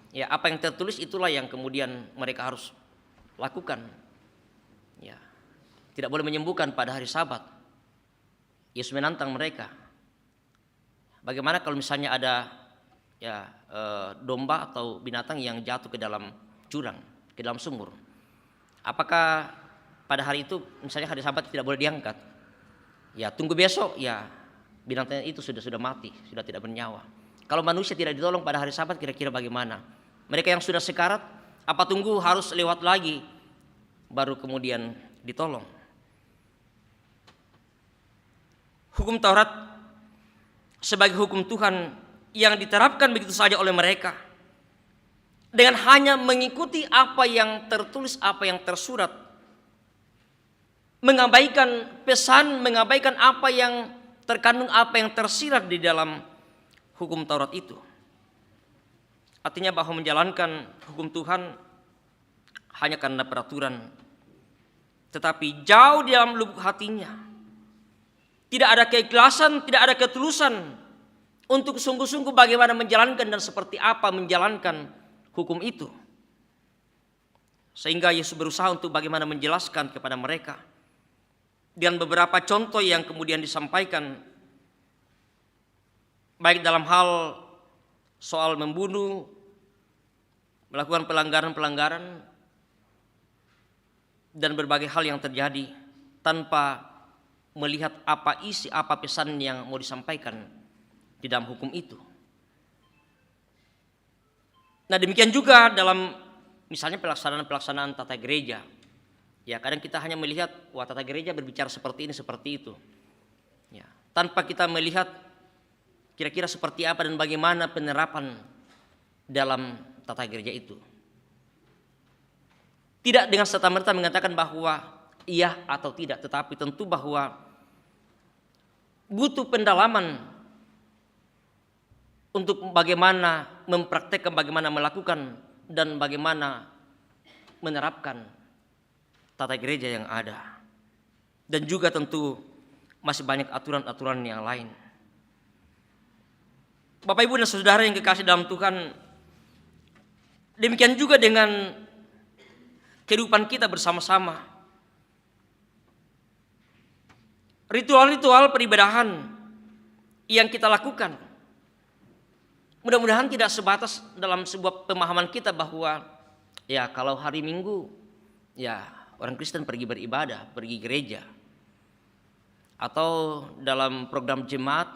ya apa yang tertulis itulah yang kemudian mereka harus lakukan. Ya, tidak boleh menyembuhkan pada hari Sabat. Yesus menantang mereka. Bagaimana kalau misalnya ada domba atau binatang yang jatuh ke dalam jurang, ke dalam sumur? Apakah pada hari itu misalnya hari Sabat tidak boleh diangkat? Ya, tunggu besok ya binatang itu sudah mati, sudah tidak bernyawa. Kalau manusia tidak ditolong pada hari Sabat kira-kira bagaimana? Mereka yang sudah sekarat apa tunggu harus lewat lagi baru kemudian ditolong? Hukum Taurat sebagai hukum Tuhan yang diterapkan begitu saja oleh mereka dengan hanya mengikuti apa yang tertulis, apa yang tersurat, mengabaikan pesan, mengabaikan apa yang terkandung, apa yang tersirat di dalam hukum Taurat itu. Artinya bahwa menjalankan hukum Tuhan hanya karena peraturan, tetapi jauh di dalam lubuk hatinya tidak ada keikhlasan, tidak ada ketulusan untuk sungguh-sungguh bagaimana menjalankan dan seperti apa menjalankan hukum itu. Sehingga Yesus berusaha untuk bagaimana menjelaskan kepada mereka dengan beberapa contoh yang kemudian disampaikan, baik dalam hal soal membunuh, melakukan pelanggaran-pelanggaran, dan berbagai hal yang terjadi tanpa melihat apa isi, apa pesan yang mau disampaikan di dalam hukum itu. Nah, demikian juga dalam misalnya pelaksanaan tata gereja. Ya, kadang kita hanya melihat wah tata gereja berbicara seperti ini, seperti itu. Ya, tanpa kita melihat kira-kira seperti apa dan bagaimana penerapan dalam tata gereja itu. Tidak dengan serta-merta mengatakan bahwa iya atau tidak, tetapi tentu bahwa butuh pendalaman untuk bagaimana mempraktekkan, bagaimana melakukan, dan bagaimana menerapkan tata gereja yang ada. Dan juga tentu masih banyak aturan-aturan yang lain. Bapak, Ibu, dan saudara yang kekasih dalam Tuhan, demikian juga dengan kehidupan kita bersama-sama. Ritual-ritual peribadahan yang kita lakukan, mudah-mudahan tidak sebatas dalam sebuah pemahaman kita bahwa ya kalau hari Minggu ya orang Kristen pergi beribadah, pergi gereja. Atau dalam program jemaat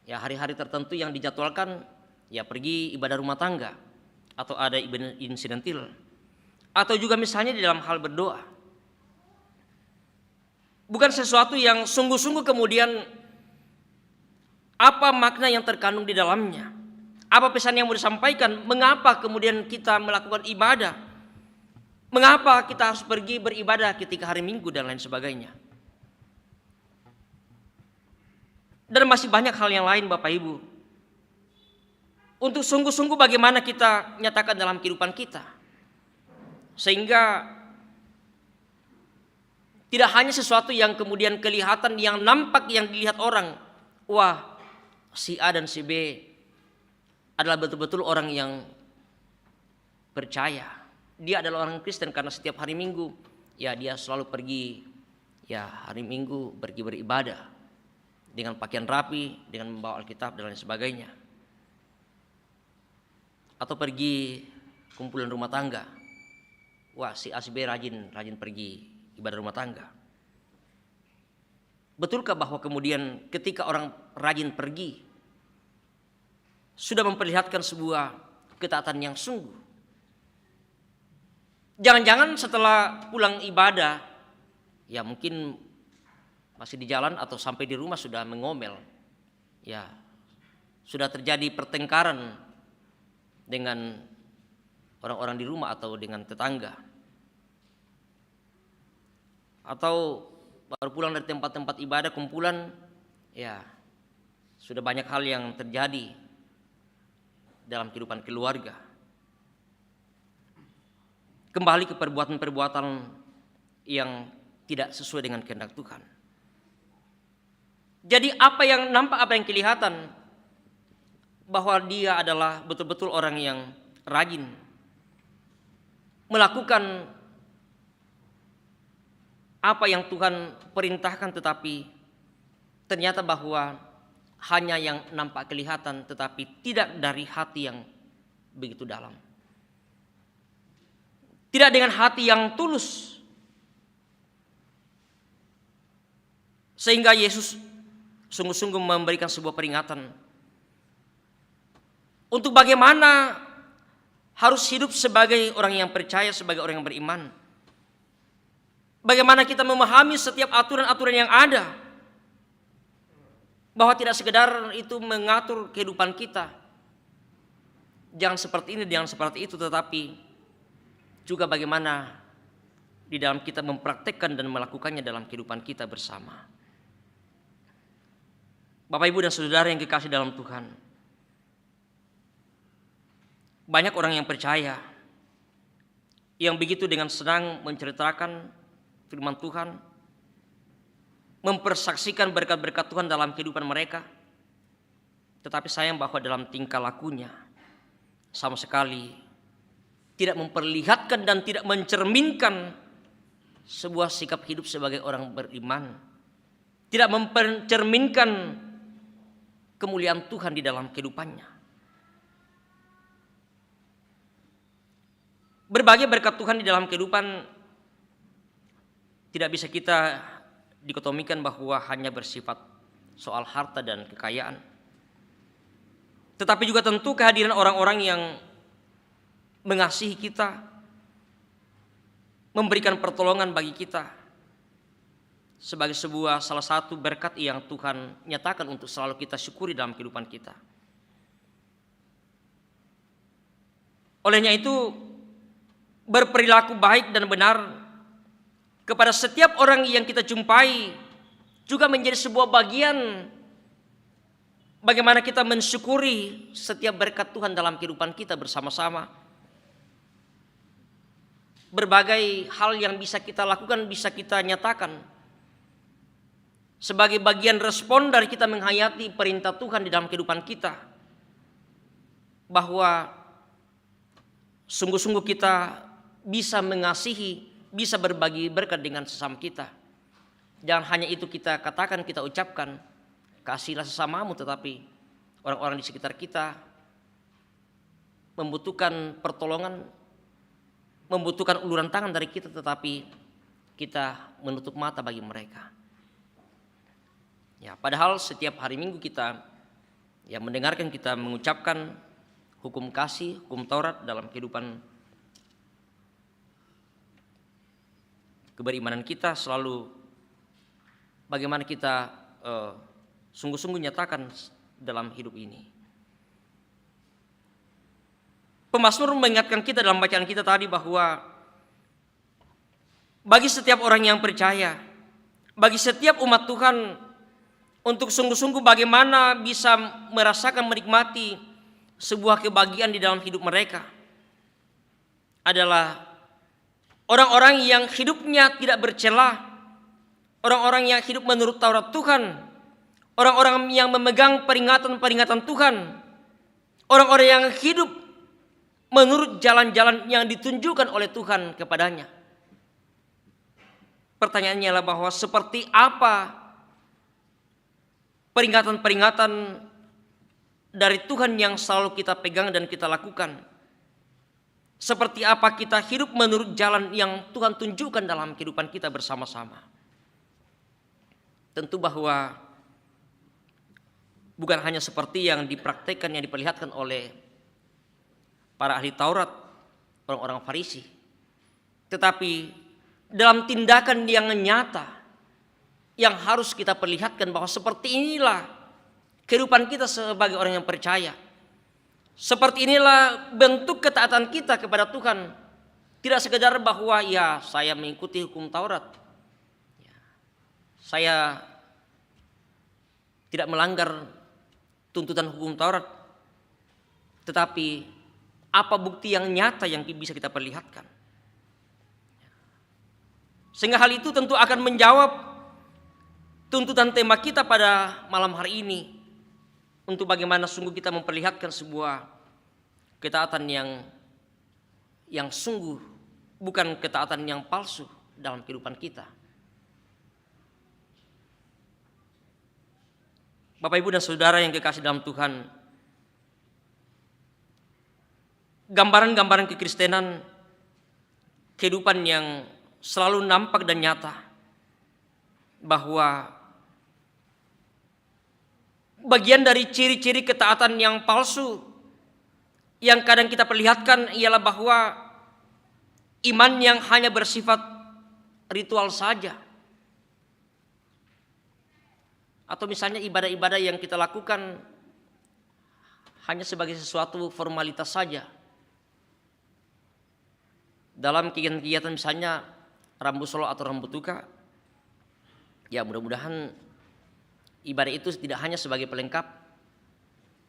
ya hari-hari tertentu yang dijadwalkan ya pergi ibadah rumah tangga atau ada ibadah insidentil, atau juga misalnya di dalam hal berdoa. Bukan sesuatu yang sungguh-sungguh kemudian apa makna yang terkandung di dalamnya, apa pesan yang mau disampaikan, mengapa kemudian kita melakukan ibadah, mengapa kita harus pergi beribadah ketika hari Minggu dan lain sebagainya. Dan masih banyak hal yang lain, Bapak Ibu, untuk sungguh-sungguh bagaimana kita nyatakan dalam kehidupan kita, sehingga tidak hanya sesuatu yang kemudian kelihatan, yang nampak, yang dilihat orang, wah si A dan si B adalah betul-betul orang yang percaya, dia adalah orang Kristen karena setiap hari Minggu ya dia selalu pergi ya hari Minggu pergi beribadah dengan pakaian rapi, dengan membawa Alkitab dan lain sebagainya. Atau pergi kumpulan rumah tangga. Wah, si A si B rajin pergi ibadah rumah tangga. Betulkah bahwa kemudian ketika orang rajin pergi sudah memperlihatkan sebuah ketaatan yang sungguh? Jangan-jangan setelah pulang ibadah ya mungkin masih di jalan atau sampai di rumah sudah mengomel. Ya, sudah terjadi pertengkaran dengan orang-orang di rumah atau dengan tetangga. Atau baru pulang dari tempat-tempat ibadah kumpulan, ya sudah banyak hal yang terjadi dalam kehidupan keluarga. Kembali ke perbuatan-perbuatan yang tidak sesuai dengan kehendak Tuhan. Jadi apa yang nampak, apa yang kelihatan, bahwa dia adalah betul-betul orang yang rajin melakukan apa yang Tuhan perintahkan, tetapi ternyata bahwa hanya yang nampak kelihatan tetapi tidak dari hati yang begitu dalam. Tidak dengan hati yang tulus. Sehingga Yesus sungguh-sungguh memberikan sebuah peringatan untuk bagaimana harus hidup sebagai orang yang percaya, sebagai orang yang beriman. Bagaimana kita memahami setiap aturan-aturan yang ada, bahwa tidak sekedar itu mengatur kehidupan kita, jangan seperti ini, jangan seperti itu, tetapi juga bagaimana di dalam kita mempraktekkan dan melakukannya dalam kehidupan kita bersama. Bapak, Ibu, dan saudara yang kekasih dalam Tuhan, banyak orang yang percaya yang begitu dengan senang menceritakan firman Tuhan, mempersaksikan berkat-berkat Tuhan dalam kehidupan mereka, tetapi sayang bahwa dalam tingkah lakunya sama sekali tidak memperlihatkan dan tidak mencerminkan sebuah sikap hidup sebagai orang beriman, tidak mencerminkan kemuliaan Tuhan di dalam kehidupannya. Berbagai berkat Tuhan di dalam kehidupan tidak bisa kita dikotomikan bahwa hanya bersifat soal harta dan kekayaan, tetapi juga tentu kehadiran orang-orang yang mengasihi kita, memberikan pertolongan bagi kita, sebagai salah satu berkat yang Tuhan nyatakan untuk selalu kita syukuri dalam kehidupan kita. Olehnya itu, berperilaku baik dan benar kepada setiap orang yang kita jumpai juga menjadi sebuah bagian bagaimana kita mensyukuri setiap berkat Tuhan dalam kehidupan kita bersama-sama. Berbagai hal yang bisa kita lakukan, bisa kita nyatakan sebagai bagian respon dari kita menghayati perintah Tuhan di dalam kehidupan kita, bahwa sungguh-sungguh kita bisa mengasihi, bisa berbagi berkat dengan sesama kita. Jangan hanya itu kita katakan, kita ucapkan, kasihlah sesamamu, tetapi orang-orang di sekitar kita membutuhkan pertolongan, membutuhkan uluran tangan dari kita, tetapi kita menutup mata bagi mereka. Ya, padahal setiap hari Minggu kita yang mendengarkan, kita mengucapkan hukum kasih, hukum Taurat dalam kehidupan keberimanan kita, selalu bagaimana kita sungguh-sungguh nyatakan dalam hidup ini. Pemazmur mengingatkan kita dalam bacaan kita tadi bahwa bagi setiap orang yang percaya, bagi setiap umat Tuhan, untuk sungguh-sungguh bagaimana bisa merasakan, menikmati sebuah kebahagiaan di dalam hidup mereka adalah orang-orang yang hidupnya tidak bercela, orang-orang yang hidup menurut Taurat Tuhan, orang-orang yang memegang peringatan-peringatan Tuhan, orang-orang yang hidup menurut jalan-jalan yang ditunjukkan oleh Tuhan kepadanya. Pertanyaannya adalah bahwa seperti apa peringatan-peringatan dari Tuhan yang selalu kita pegang dan kita lakukan? Seperti apa kita hidup menurut jalan yang Tuhan tunjukkan dalam kehidupan kita bersama-sama? Tentu bahwa bukan hanya seperti yang dipraktekkan, yang diperlihatkan oleh para ahli Taurat, orang-orang Farisi, tetapi dalam tindakan yang nyata yang harus kita perlihatkan bahwa seperti inilah kehidupan kita sebagai orang yang percaya. Seperti inilah bentuk ketaatan kita kepada Tuhan. Tidak sekedar bahwa ya saya mengikuti hukum Taurat, saya tidak melanggar tuntutan hukum Taurat, tetapi apa bukti yang nyata yang bisa kita perlihatkan? Sehingga hal itu tentu akan menjawab tuntutan tema kita pada malam hari ini, untuk bagaimana sungguh kita memperlihatkan sebuah ketaatan yang sungguh, bukan ketaatan yang palsu dalam kehidupan kita. Bapak, Ibu, dan Saudara yang kekasih dalam Tuhan, gambaran-gambaran kekristenan, kehidupan yang selalu nampak dan nyata bahwa bagian dari ciri-ciri ketaatan yang palsu yang kadang kita perlihatkan ialah bahwa iman yang hanya bersifat ritual saja, atau misalnya ibadah-ibadah yang kita lakukan hanya sebagai sesuatu formalitas saja. Dalam kegiatan-kegiatan misalnya rambu solo atau rambu tuka, ya mudah-mudahan ibadah itu tidak hanya sebagai pelengkap,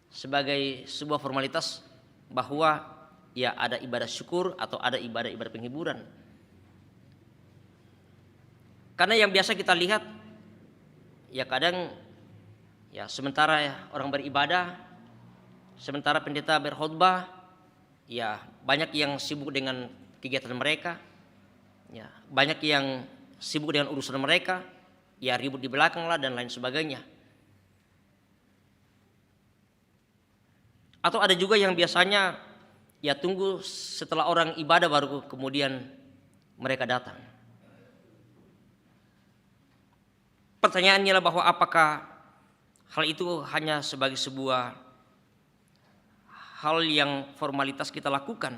sebagai sebuah formalitas bahwa ya ada ibadah syukur atau ada ibadah-ibadah penghiburan. Karena yang biasa kita lihat, ya kadang ya sementara ya orang beribadah, sementara pendeta berkhotbah, ya banyak yang sibuk dengan kegiatan mereka, ya banyak yang sibuk dengan urusan mereka, ya ribut di belakang lah dan lain sebagainya. Atau ada juga yang biasanya ya tunggu setelah orang ibadah baru kemudian mereka datang. Pertanyaannya adalah bahwa apakah hal itu hanya sebagai sebuah hal yang formalitas kita lakukan?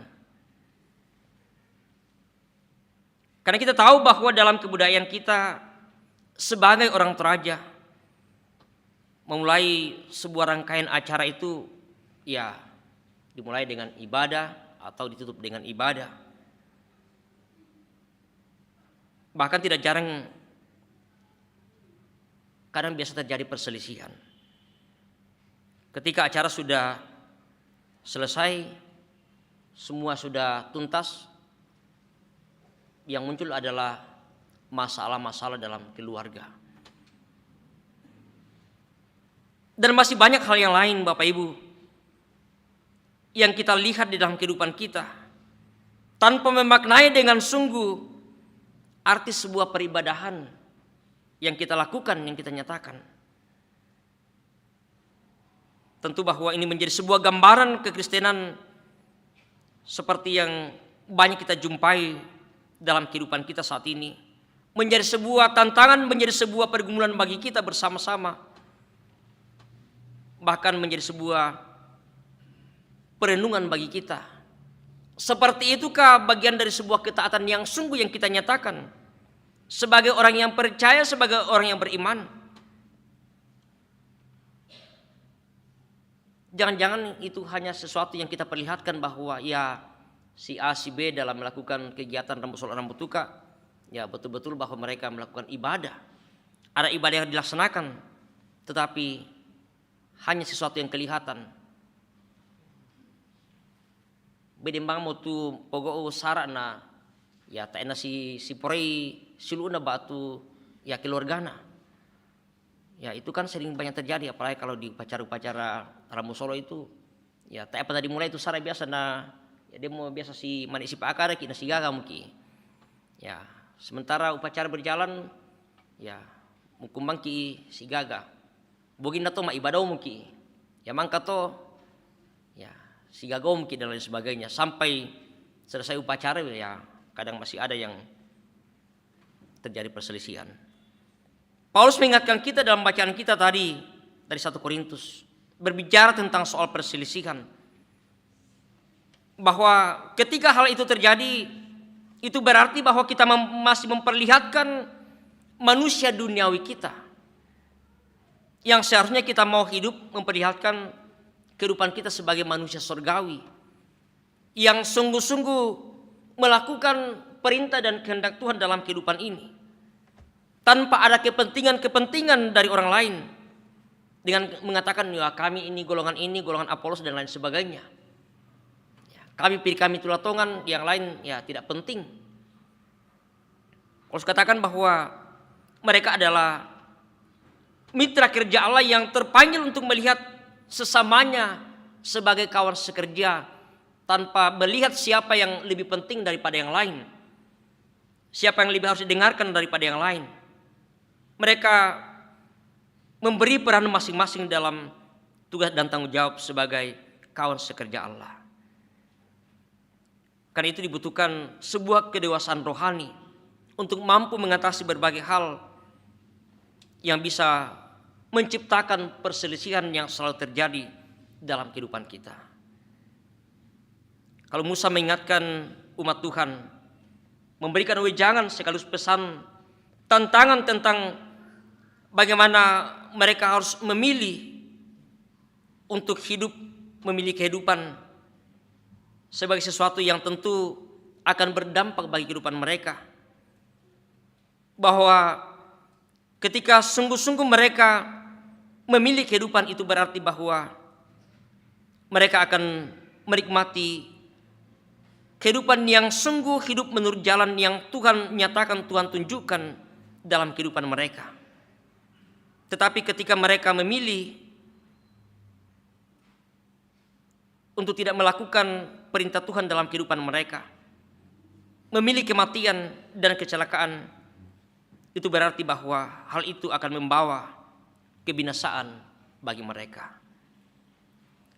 Karena kita tahu bahwa dalam kebudayaan kita sebagai orang Toraja, memulai sebuah rangkaian acara itu ya dimulai dengan ibadah atau ditutup dengan ibadah. Bahkan tidak jarang kadang biasa terjadi perselisihan. Ketika acara sudah selesai, semua sudah tuntas, yang muncul adalah masalah-masalah dalam keluarga. Dan masih banyak hal yang lain Bapak Ibu yang kita lihat di dalam kehidupan kita tanpa memaknai dengan sungguh arti sebuah peribadahan yang kita lakukan, yang kita nyatakan. Tentu bahwa ini menjadi sebuah gambaran kekristenan seperti yang banyak kita jumpai dalam kehidupan kita saat ini. Menjadi sebuah tantangan, menjadi sebuah pergumulan bagi kita bersama-sama. Bahkan menjadi sebuah perenungan bagi kita. Seperti itukah bagian dari sebuah ketaatan yang sungguh yang kita nyatakan sebagai orang yang percaya, sebagai orang yang beriman? Jangan-jangan itu hanya sesuatu yang kita perlihatkan bahwa ya si A, si B dalam melakukan kegiatan rambut sholat rambut tuka, ya betul-betul bahwa mereka melakukan ibadah. Ada ibadah yang dilaksanakan, tetapi hanya sesuatu yang kelihatan. Bedembang mau tu pogo sarana ya tak enak si porei siluna batu ya keluargana. Ya itu kan sering banyak terjadi, apalagi kalau di upacara-upacara Ramu Solo itu ya tak apa tadi mulai itu sara biasa na ya dia mau biasa si manik si pakar kina si gaga mungkin. Ya sementara upacara berjalan ya mukumbang ki si gaga. Bogin na to ma ibadah mungkin. Ya mangka to ya si gaga mungkin dan lain sebagainya sampai selesai upacara ya kadang masih ada yang terjadi perselisihan. Paulus mengingatkan kita dalam bacaan kita tadi dari 1 Korintus berbicara tentang soal perselisihan, bahwa ketika hal itu terjadi itu berarti bahwa kita masih memperlihatkan manusia duniawi kita yang seharusnya kita mau hidup memperlihatkan kehidupan kita sebagai manusia surgawi yang sungguh-sungguh melakukan perintah dan kehendak Tuhan dalam kehidupan ini tanpa ada kepentingan dari orang lain dengan mengatakan ya kami ini, golongan Apolos dan lain sebagainya. Ya, kami pilih kami tulatongan, yang lain ya tidak penting. Paulus katakan bahwa mereka adalah mitra kerja Allah yang terpanggil untuk melihat sesamanya sebagai kawan sekerja tanpa melihat siapa yang lebih penting daripada yang lain. Siapa yang lebih harus didengarkan daripada yang lain. Mereka memberi peran masing-masing dalam tugas dan tanggung jawab sebagai kawan sekerja Allah. Karena itu dibutuhkan sebuah kedewasaan rohani untuk mampu mengatasi berbagai hal yang bisa menciptakan perselisihan yang selalu terjadi dalam kehidupan kita. Kalau Musa mengingatkan umat Tuhan, memberikan wejangan sekaligus pesan tantangan tentang bagaimana mereka harus memilih untuk hidup, memilih kehidupan sebagai sesuatu yang tentu akan berdampak bagi kehidupan mereka. Bahwa ketika sungguh-sungguh mereka memilih kehidupan itu berarti bahwa mereka akan menikmati kehidupan yang sungguh hidup menurut jalan yang Tuhan nyatakan, Tuhan tunjukkan dalam kehidupan mereka. Tetapi ketika mereka memilih untuk tidak melakukan perintah Tuhan dalam kehidupan mereka, memilih kematian dan kecelakaan, itu berarti bahwa hal itu akan membawa kebinasaan bagi mereka.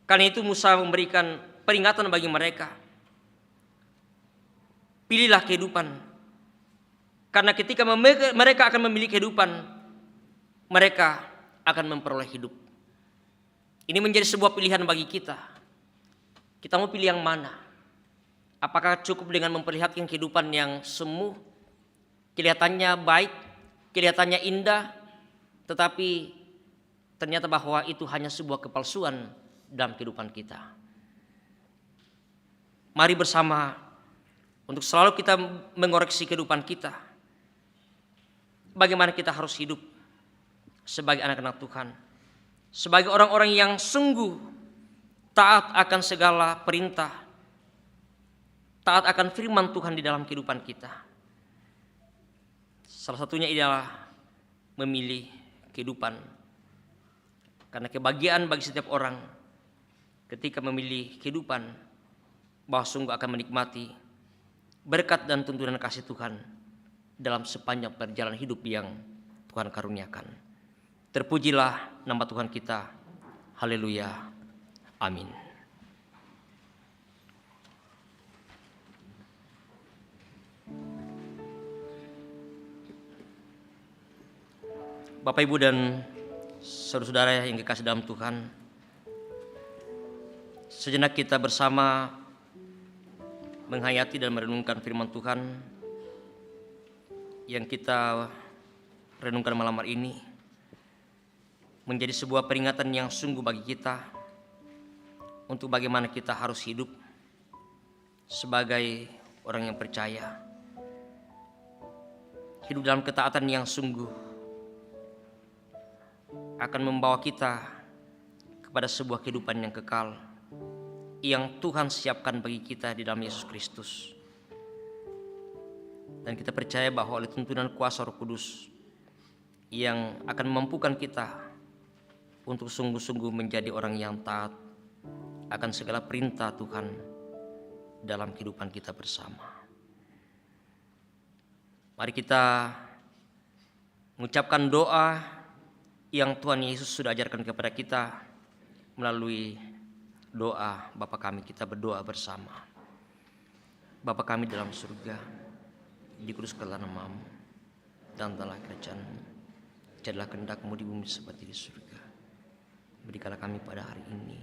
Karena itu Musa memberikan peringatan bagi mereka. Pilihlah kehidupan. Karena ketika mereka akan memilih kehidupan, mereka akan memperoleh hidup. Ini menjadi sebuah pilihan bagi kita. Kita mau pilih yang mana? Apakah cukup dengan memperlihatkan kehidupan yang semu, kelihatannya baik, kelihatannya indah, tetapi ternyata bahwa itu hanya sebuah kepalsuan dalam kehidupan kita. Mari bersama untuk selalu kita mengoreksi kehidupan kita. Bagaimana kita harus hidup sebagai anak-anak Tuhan, sebagai orang-orang yang sungguh taat akan segala perintah, taat akan firman Tuhan di dalam kehidupan kita. Salah satunya adalah memilih kehidupan. Karena kebahagiaan bagi setiap orang ketika memilih kehidupan, bahwa sungguh akan menikmati berkat dan tuntunan kasih Tuhan dalam sepanjang perjalanan hidup yang Tuhan karuniakan. Terpujilah nama Tuhan kita. Haleluya. Amin. Bapak, Ibu, dan saudara-saudara yang dikasih dalam Tuhan, sejenak kita bersama menghayati dan merenungkan firman Tuhan yang kita renungkan malam hari ini, menjadi sebuah peringatan yang sungguh bagi kita untuk bagaimana kita harus hidup sebagai orang yang percaya, hidup dalam ketaatan yang sungguh akan membawa kita kepada sebuah kehidupan yang kekal yang Tuhan siapkan bagi kita di dalam Yesus Kristus. Dan kita percaya bahwa oleh tuntunan kuasa Roh Kudus yang akan memampukan kita untuk sungguh-sungguh menjadi orang yang taat akan segala perintah Tuhan dalam kehidupan kita bersama. Mari kita mengucapkan doa yang Tuhan Yesus sudah ajarkan kepada kita melalui doa Bapa kami. Kita berdoa bersama. Bapa kami dalam surga, dikuduskanlah namamu, datanglah kerajaan-Mu, jadilah kehendak-Mu di bumi seperti di surga. Berikanlah kami pada hari ini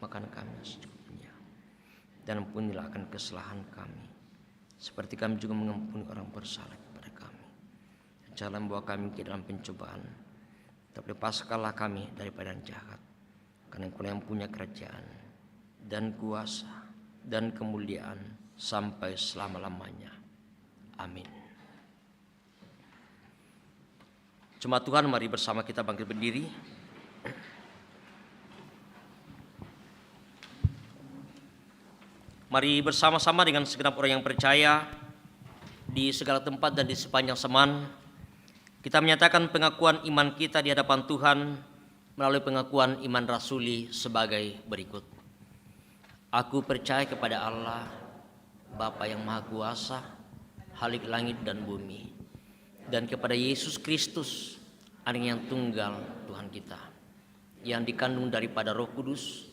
makan kami secukupnya, dan ampunilah akan kesalahan kami, seperti kami juga mengampuni orang bersalah kepada kami. Janganlah membawa kami ke dalam pencobaan, tapi lepaskanlah kami daripada yang jahat, karena Engkau yang punya kerajaan dan kuasa dan kemuliaan sampai selama-lamanya. Amin. Jemaat Tuhan, mari bersama kita bangkit berdiri. Mari bersama-sama dengan segenap orang yang percaya di segala tempat dan di sepanjang zaman, kita menyatakan pengakuan iman kita di hadapan Tuhan melalui pengakuan iman rasuli sebagai berikut. Aku percaya kepada Allah, Bapa yang Maha Kuasa, Khalik langit dan bumi, dan kepada Yesus Kristus, Anak yang tunggal Tuhan kita, yang dikandung daripada Roh Kudus,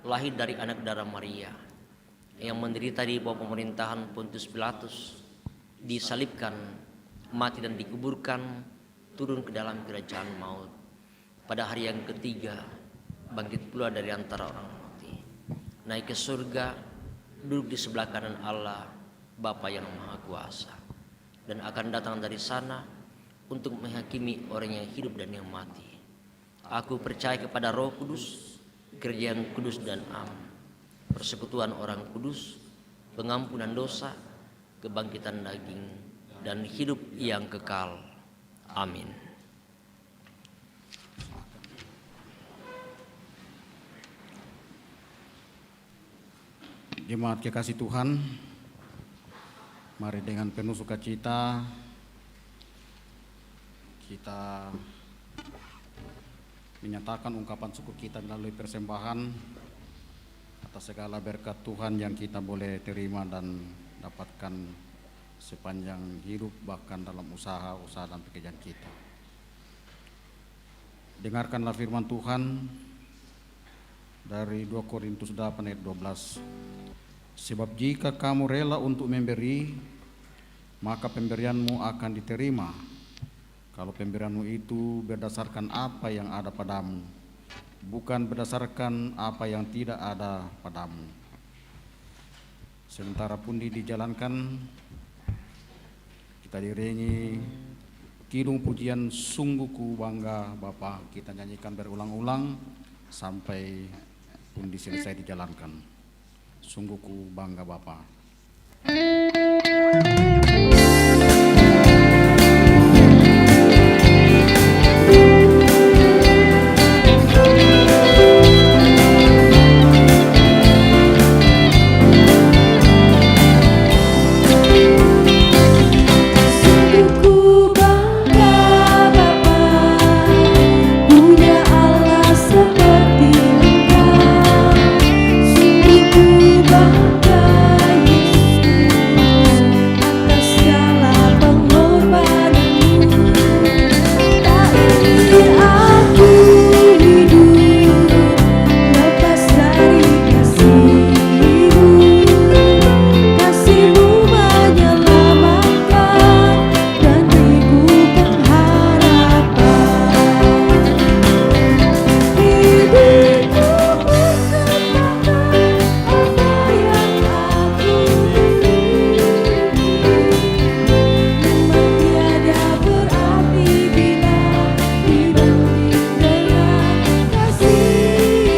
lahir dari anak darah Maria, yang menderita di bawah pemerintahan Pontius Pilatus, disalibkan, mati dan dikuburkan, turun ke dalam kerajaan maut. Pada hari yang ketiga, bangkit pula dari antara orang mati, naik ke surga, duduk di sebelah kanan Allah, Bapa yang Maha Kuasa, dan akan datang dari sana untuk menghakimi orang yang hidup dan yang mati. Aku percaya kepada Roh Kudus, gereja yang kudus dan am, persekutuan orang kudus, pengampunan dosa, kebangkitan daging, dan hidup yang kekal. Amin. Jemaat kekasih Tuhan, mari dengan penuh sukacita kita menyatakan ungkapan syukur kita melalui persembahan atas segala berkat Tuhan yang kita boleh terima dan dapatkan sepanjang hidup, bahkan dalam usaha dan pekerjaan kita. Dengarkanlah firman Tuhan dari 2 Korintus 8 ayat 12. Sebab jika kamu rela untuk memberi, maka pemberianmu akan diterima. Kalau pemberianmu itu berdasarkan apa yang ada padamu, bukan berdasarkan apa yang tidak ada padamu. Sementara pundi dijalankan, kita diiringi Kidung pujian sungguh ku bangga Bapa, kita nyanyikan berulang-ulang sampai pundi selesai dijalankan. Sungguh ku bangga Bapa. Ku bangga Bapa, punya Allah seperti Engkau. Sungguh ku bangga Yesus, atas segala pengorbananmu. Tak ingin aku hidup lepas dari kasih-Mu. Kasih-Mu menyelamatkan dan beriku pengharapan. Hidupku persembahkan apa yang aku miliki. Memang tiada berarti bila dibanding dengan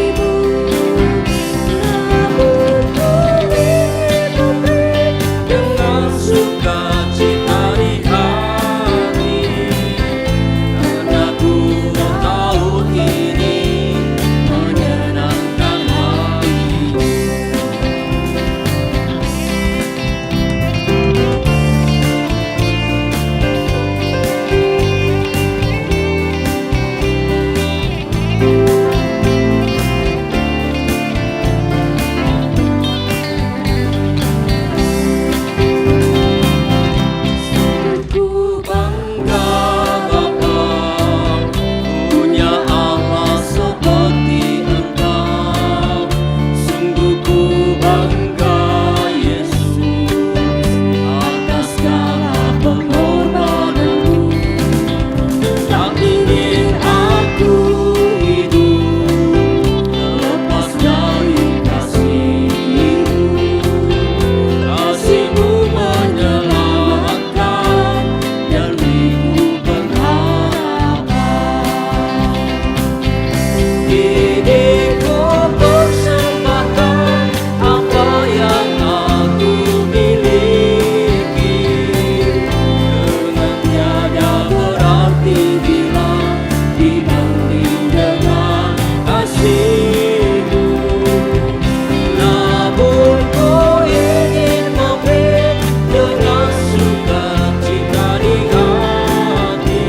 kasih-Mu. Namun ku ingin memberi dengan sukacita di hati, karena ku tahu ini menyenangkan hati-Mu. ku Bangga Bapa, punya Allah seperti Engkau. Sungguh ku bangga Yesus, atas segala pengorbananmu. Tak ingin aku hidup lepas dari kasih-Mu. Kasih-Mu menyelamatkan dan beriku pengharapan. Hidupku persembahkan apa yang aku miliki, dengan tiada berarti bila dibanding dengan kasih-Mu. Namun ku ingin memberi dengan sukacita di hati,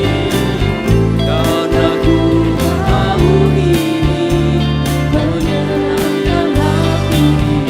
karena ku tahu ini menyenangkan hati-Mu.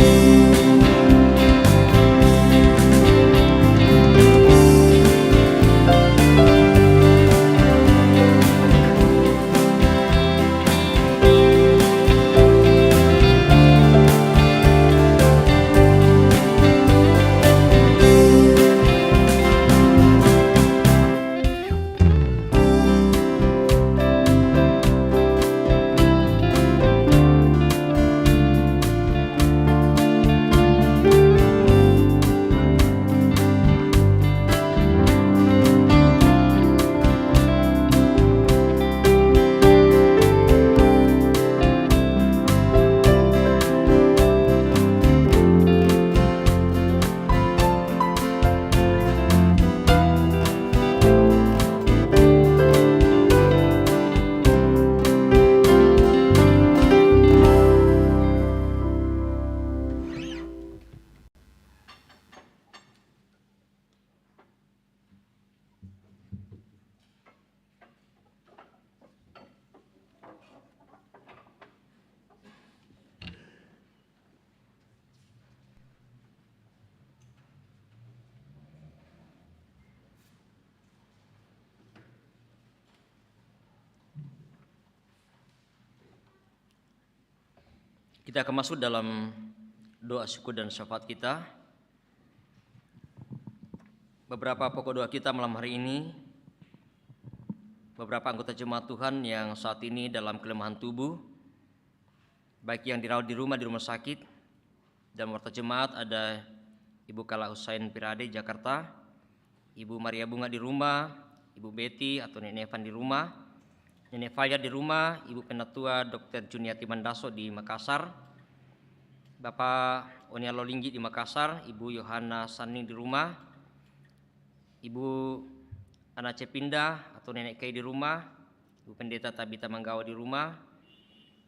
Kita akan masuk dalam doa syukur dan syafaat kita. Beberapa pokok doa kita malam hari ini, beberapa anggota jemaat Tuhan yang saat ini dalam kelemahan tubuh, baik yang dirawat di rumah sakit, dan warta jemaat ada Ibu Kala Husain Pirade Jakarta, Ibu Maria Bunga di rumah, Ibu Betty atau Nenek Evan di rumah, Nenek Fajar di rumah, Ibu Penatua Dr. Juniati Mandaso di Makassar, Bapak Onia Lolinggi di Makassar, Ibu Yohana Saning di rumah, Ibu Ana Cepinda atau Nenek Kay di rumah, Ibu Pendeta Tabita Manggawa di rumah,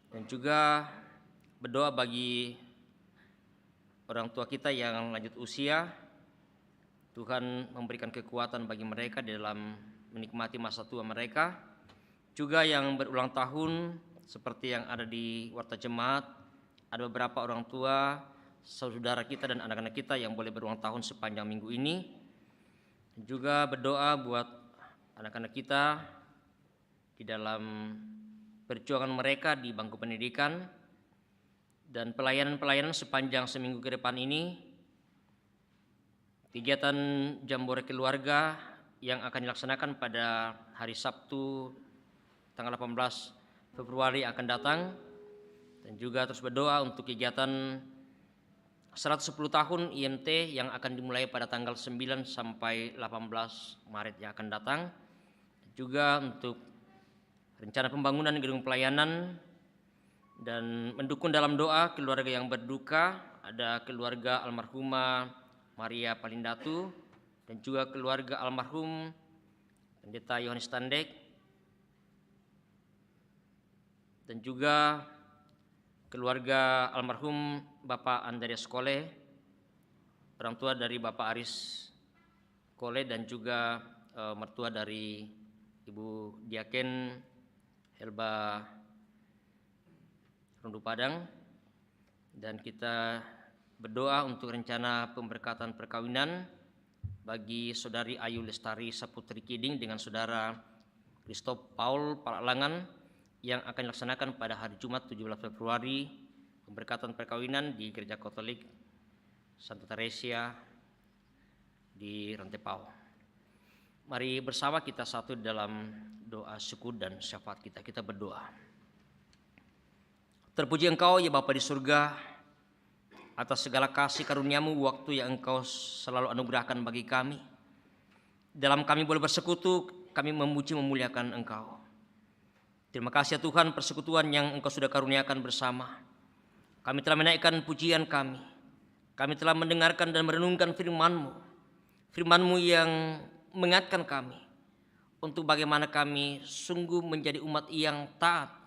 dan juga berdoa bagi orang tua kita yang lanjut usia. Tuhan memberikan kekuatan bagi mereka di dalam menikmati masa tua mereka. Juga yang berulang tahun seperti yang ada di Warta Jemaat, ada beberapa orang tua, saudara kita dan anak-anak kita yang boleh berulang tahun sepanjang minggu ini. Juga berdoa buat anak-anak kita di dalam perjuangan mereka di bangku pendidikan dan pelayanan-pelayanan sepanjang seminggu ke depan ini. Kegiatan Jambore Keluarga yang akan dilaksanakan pada hari Sabtu tanggal 18 Februari akan datang, dan juga terus berdoa untuk kegiatan 110 tahun IMT yang akan dimulai pada tanggal 9 sampai 18 Maret yang akan datang. Juga untuk rencana pembangunan gedung pelayanan dan mendukung dalam doa keluarga yang berduka, ada keluarga almarhumah Maria Palindatu dan juga keluarga almarhum Pendeta Yohanes Tandek, dan juga keluarga almarhum Bapak Andreas Kole, orang tua dari Bapak Aris Kole, dan juga mertua dari Ibu Diaken Helba Rundu Padang. Dan kita berdoa untuk rencana pemberkatan perkawinan bagi Saudari Ayu Lestari Saputri Kiding dengan Saudara Christoph Paul Palalangan yang akan dilaksanakan pada hari Jumat 17 Februari, pemberkatan perkawinan di Gereja Katolik Santa Teresia di Rantepao. Mari bersama kita satu dalam doa syukur dan syafaat kita. Kita berdoa. Terpuji Engkau ya Bapa di surga, atas segala kasih karunia-Mu, waktu yang Engkau selalu anugerahkan bagi kami. Dalam kami boleh bersekutu, kami memuji memuliakan Engkau. Terima kasih ya Tuhan, persekutuan yang Engkau sudah karuniakan bersama. Kami telah menaikkan pujian kami. Kami telah mendengarkan dan merenungkan firman-Mu. Firman-Mu yang mengingatkan kami untuk bagaimana kami sungguh menjadi umat yang taat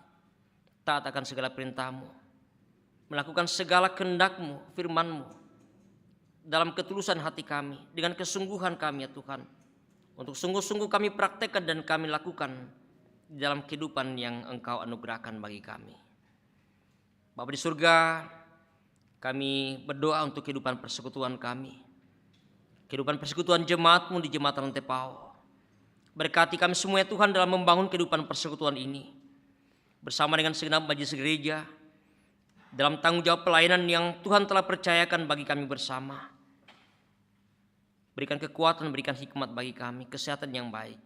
akan segala perintah-Mu, melakukan segala kehendak-Mu, firman-Mu, dalam ketulusan hati kami, dengan kesungguhan kami ya Tuhan, untuk sungguh-sungguh kami praktekkan dan kami lakukan di dalam kehidupan yang Engkau anugerahkan bagi kami. Bapa di surga, kami berdoa untuk kehidupan persekutuan kami, kehidupan persekutuan jemaat-Mu di Jemaat Rantepao. Berkati kami semua ya Tuhan dalam membangun kehidupan persekutuan ini, bersama dengan segenap majelis gereja, dalam tanggung jawab pelayanan yang Tuhan telah percayakan bagi kami bersama. Berikan kekuatan, berikan hikmat bagi kami, kesehatan yang baik.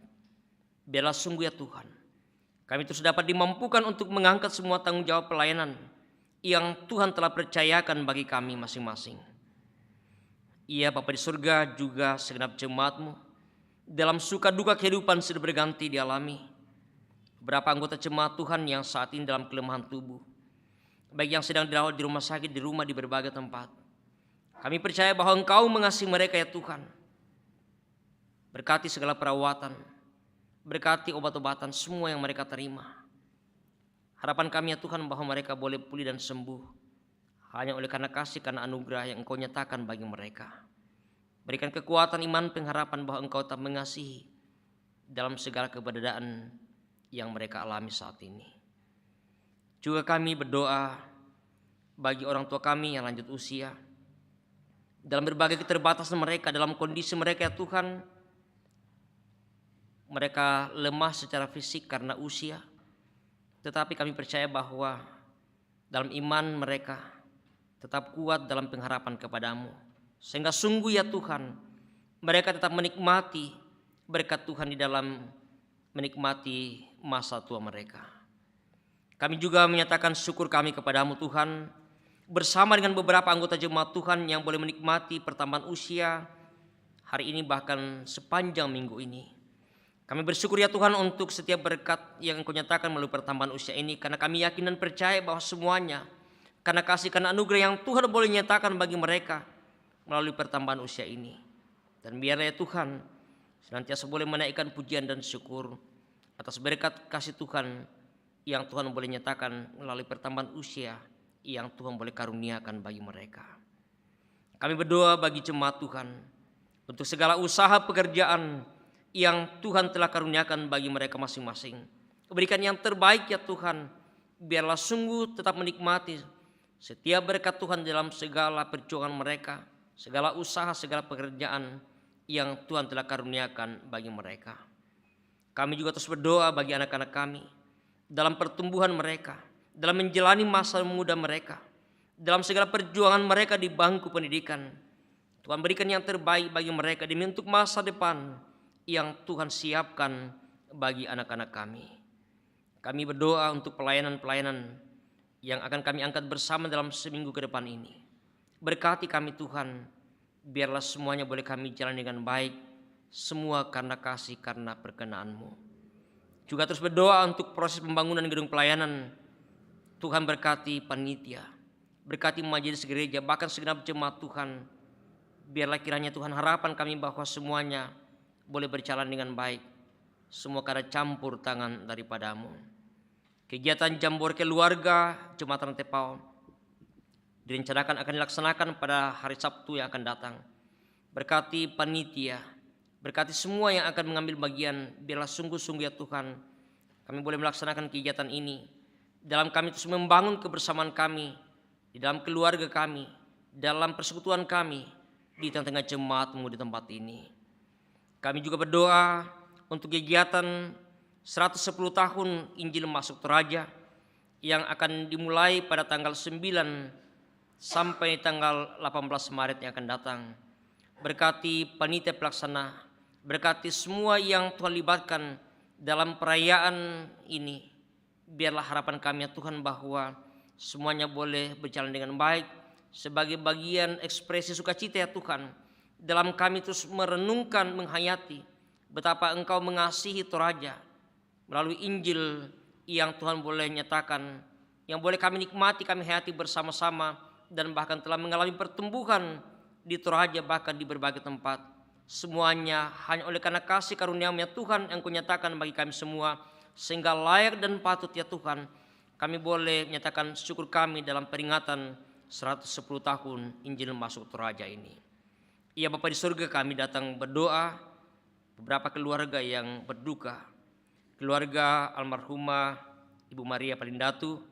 Biarlah sungguh ya Tuhan, kami terus dapat dimampukan untuk mengangkat semua tanggung jawab pelayanan yang Tuhan telah percayakan bagi kami masing-masing. Iya Bapa di surga, juga segenap jemaat-Mu dalam suka duka kehidupan sudah berganti dialami. Berapa anggota jemaat Tuhan yang saat ini dalam kelemahan tubuh, baik yang sedang dirawat di rumah sakit, di rumah, di berbagai tempat. Kami percaya bahwa Engkau mengasihi mereka ya Tuhan. Berkati segala perawatan, berkati obat-obatan semua yang mereka terima. Harapan kami ya Tuhan bahwa mereka boleh pulih dan sembuh hanya oleh karena kasih, karena anugerah yang Engkau nyatakan bagi mereka. Berikan kekuatan iman, pengharapan bahwa Engkau tetap mengasihi dalam segala keberadaan yang mereka alami saat ini. Juga kami berdoa bagi orang tua kami yang lanjut usia, dalam berbagai keterbatasan mereka, dalam kondisi mereka ya Tuhan, mereka lemah secara fisik karena usia, tetapi kami percaya bahwa dalam iman mereka tetap kuat dalam pengharapan kepada-Mu, sehingga sungguh ya Tuhan, mereka tetap menikmati berkat Tuhan di dalam menikmati masa tua mereka. Kami juga menyatakan syukur kami kepada-Mu Tuhan, bersama dengan beberapa anggota jemaat Tuhan yang boleh menikmati pertambahan usia hari ini bahkan sepanjang minggu ini. Kami bersyukur ya Tuhan untuk setiap berkat yang Engkau nyatakan melalui pertambahan usia ini, karena kami yakin dan percaya bahwa semuanya karena kasih, karena anugerah yang Tuhan boleh nyatakan bagi mereka melalui pertambahan usia ini. Dan biarlah ya Tuhan senantiasa boleh menaikkan pujian dan syukur atas berkat kasih Tuhan yang Tuhan boleh nyatakan melalui pertambahan usia yang Tuhan boleh karuniakan bagi mereka. Kami berdoa bagi jemaat Tuhan untuk segala usaha pekerjaan yang Tuhan telah karuniakan bagi mereka masing-masing. Berikan yang terbaik ya Tuhan, biarlah sungguh tetap menikmati setiap berkat Tuhan dalam segala perjuangan mereka, segala usaha, segala pekerjaan yang Tuhan telah karuniakan bagi mereka. Kami juga terus berdoa bagi anak-anak kami dalam pertumbuhan mereka, dalam menjalani masa muda mereka, dalam segala perjuangan mereka di bangku pendidikan. Tuhan berikan yang terbaik bagi mereka demi untuk masa depan yang Tuhan siapkan bagi anak-anak kami. Kami berdoa untuk pelayanan-pelayanan yang akan kami angkat bersama dalam seminggu ke depan ini. Berkati kami Tuhan, biarlah semuanya boleh kami jalan dengan baik, semua karena kasih, karena perkenan-Mu. Juga terus berdoa untuk proses pembangunan gedung pelayanan. Tuhan berkati panitia, berkati majelis gereja, bahkan segenap jemaat Tuhan. Biarlah kiranya Tuhan harapan kami bahwa semuanya boleh berjalan dengan baik, semua karena campur tangan daripada-Mu. Kegiatan jambor keluarga Jemaat Rantepao direncanakan akan dilaksanakan pada hari Sabtu yang akan datang. Berkati panitia, berkati semua yang akan mengambil bagian, biarlah sungguh-sungguh ya Tuhan kami boleh melaksanakan kegiatan ini. Dalam kami terus membangun kebersamaan kami, di dalam keluarga kami, dalam persekutuan kami, di tengah-tengah jemaat-Mu di tempat ini. Kami juga berdoa untuk kegiatan 110 tahun Injil Masuk Toraja yang akan dimulai pada tanggal 9 sampai tanggal 18 Maret yang akan datang. Berkati panitia pelaksana, berkati semua yang Tuhan libatkan dalam perayaan ini. Biarlah harapan kami ya Tuhan bahwa semuanya boleh berjalan dengan baik sebagai bagian ekspresi sukacita ya Tuhan. Dalam kami terus merenungkan, menghayati betapa Engkau mengasihi Toraja melalui Injil yang Tuhan boleh nyatakan, yang boleh kami nikmati, kami hayati bersama-sama, dan bahkan telah mengalami pertumbuhan di Toraja, bahkan di berbagai tempat. Semuanya hanya oleh karena kasih karunia-Mu ya Tuhan yang Kau nyatakan bagi kami semua, sehingga layak dan patut ya Tuhan kami boleh menyatakan syukur kami dalam peringatan 110 tahun Injil Masuk Toraja ini. Ya Bapa di surga, kami datang berdoa beberapa keluarga yang berduka. Keluarga almarhumah Ibu Maria Palindatu,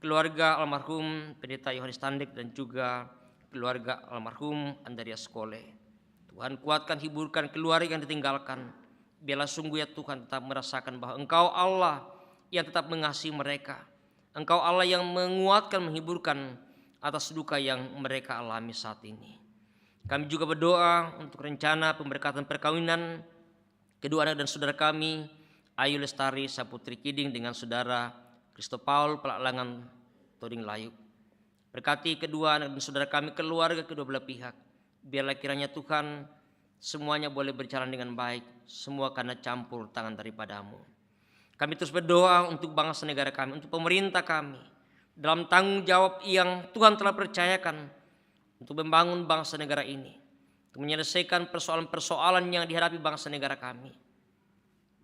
keluarga almarhum Pendeta Yohanes Tandek, dan juga keluarga almarhum Andreas Skole. Tuhan kuatkan, hiburkan keluarga yang ditinggalkan. Biarlah sungguh ya Tuhan tetap merasakan bahwa Engkau Allah yang tetap mengasihi mereka. Engkau Allah yang menguatkan, menghiburkan atas duka yang mereka alami saat ini. Kami juga berdoa untuk rencana pemberkatan perkawinan kedua anak dan saudara kami, Ayu Lestari Saputri Kiding dengan saudara Kristo Paul Pelalangan Toding Layuk. Berkati kedua anak dan saudara kami, keluarga kedua belah pihak. Biarlah kiranya Tuhan semuanya boleh berjalan dengan baik, semua karena campur tangan daripada-Mu. Kami terus berdoa untuk bangsa negara kami, untuk pemerintah kami, dalam tanggung jawab yang Tuhan telah percayakan untuk membangun bangsa negara ini, untuk menyelesaikan persoalan-persoalan yang dihadapi bangsa negara kami.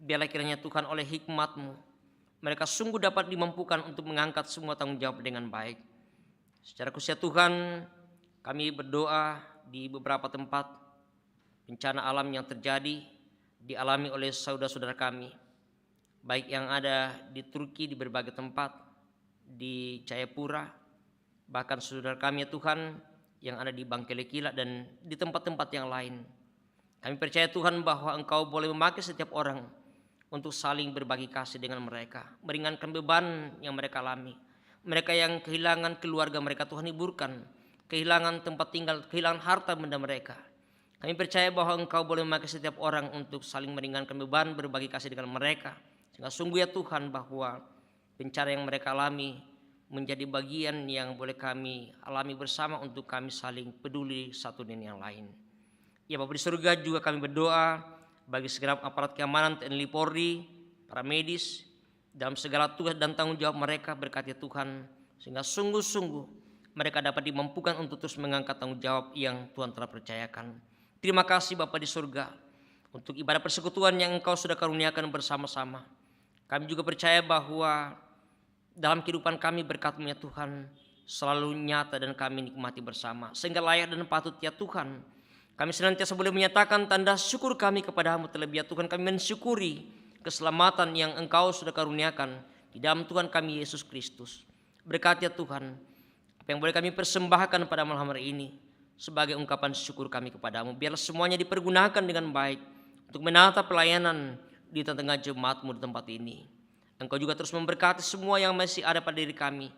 Biarlah kiranya Tuhan oleh hikmat-Mu mereka sungguh dapat dimampukan untuk mengangkat semua tanggung jawab dengan baik. Secara khusus Tuhan, kami berdoa di beberapa tempat bencana alam yang terjadi dialami oleh saudara-saudara kami, baik yang ada di Turki, di berbagai tempat, di Jayapura, bahkan saudara kami ya Tuhan yang ada di Bangkelekila dan di tempat-tempat yang lain. Kami percaya Tuhan bahwa Engkau boleh memakai setiap orang untuk saling berbagi kasih dengan mereka, meringankan beban yang mereka alami. Mereka yang kehilangan keluarga mereka, Tuhan hiburkan, kehilangan tempat tinggal, kehilangan harta benda mereka. Kami percaya bahwa Engkau boleh memakai setiap orang untuk saling meringankan beban, berbagi kasih dengan mereka. Sehingga sungguh ya Tuhan bahwa bencana yang mereka alami menjadi bagian yang boleh kami alami bersama untuk kami saling peduli satu dengan yang lain. Ya Bapa di surga, juga kami berdoa bagi segenap aparat keamanan TNI Polri, para medis, dalam segala tugas dan tanggung jawab mereka. Berkati Tuhan, sehingga sungguh-sungguh mereka dapat dimampukan untuk terus mengangkat tanggung jawab yang Tuhan telah percayakan. Terima kasih Bapa di surga untuk ibadah persekutuan yang Engkau sudah karuniakan bersama-sama. Kami juga percaya bahwa dalam kehidupan kami berkat-Mu ya Tuhan selalu nyata dan kami nikmati bersama, sehingga layak dan patut ya Tuhan kami senantiasa boleh menyatakan tanda syukur kami kepada-Mu. Terlebih ya Tuhan, kami mensyukuri keselamatan yang Engkau sudah karuniakan di dalam Tuhan kami Yesus Kristus. Berkati ya Tuhan apa yang boleh kami persembahkan pada malam hari ini sebagai ungkapan syukur kami kepada-Mu. Biarlah semuanya dipergunakan dengan baik untuk menata pelayanan di tengah jemaat-Mu di tempat ini. Engkau juga terus memberkati semua yang masih ada pada diri kami.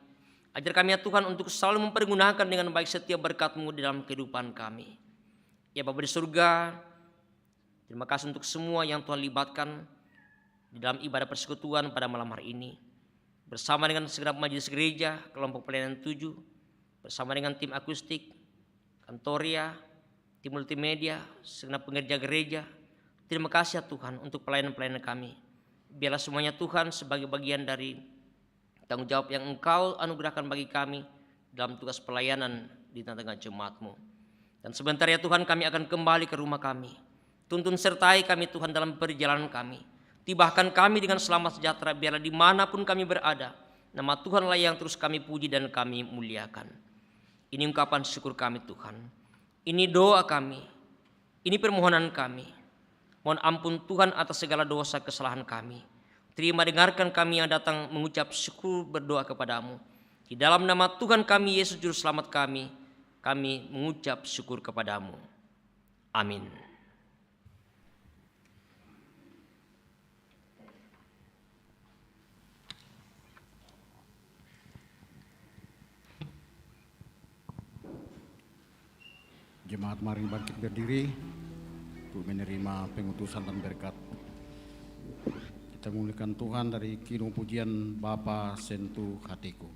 Ajar kami ya Tuhan untuk selalu mempergunakan dengan baik setiap berkat-Mu di dalam kehidupan kami. Ya Bapa di surga, terima kasih untuk semua yang Tuhan libatkan di dalam ibadah persekutuan pada malam hari ini. Bersama dengan segenap majelis gereja, kelompok pelayanan 7, bersama dengan tim akustik, kantoria, tim multimedia, segenap pengerja gereja. Terima kasih ya Tuhan untuk pelayanan-pelayanan kami. Biarlah semuanya Tuhan sebagai bagian dari tanggung jawab yang Engkau anugerahkan bagi kami dalam tugas pelayanan di tengah-tengah jemaat-Mu. Dan sebentar ya Tuhan kami akan kembali ke rumah kami. Tuntun sertai kami Tuhan dalam perjalanan kami. Tibahkan kami dengan selamat sejahtera biarlah dimanapun kami berada. Nama Tuhanlah yang terus kami puji dan kami muliakan. Ini ungkapan syukur kami Tuhan. Ini doa kami. Ini permohonan kami. Mohon ampun Tuhan atas segala dosa kesalahan kami. Terima dengarkan kami yang datang mengucap syukur berdoa kepadamu. Di dalam nama Tuhan kami Yesus Juru Selamat kami mengucap syukur kepadamu. Amin. Jemaat mari bangkit berdiri untuk menerima pengutusan dan berkat. Kita muliakan Tuhan dari kidung pujian Bapa sentuh hatiku.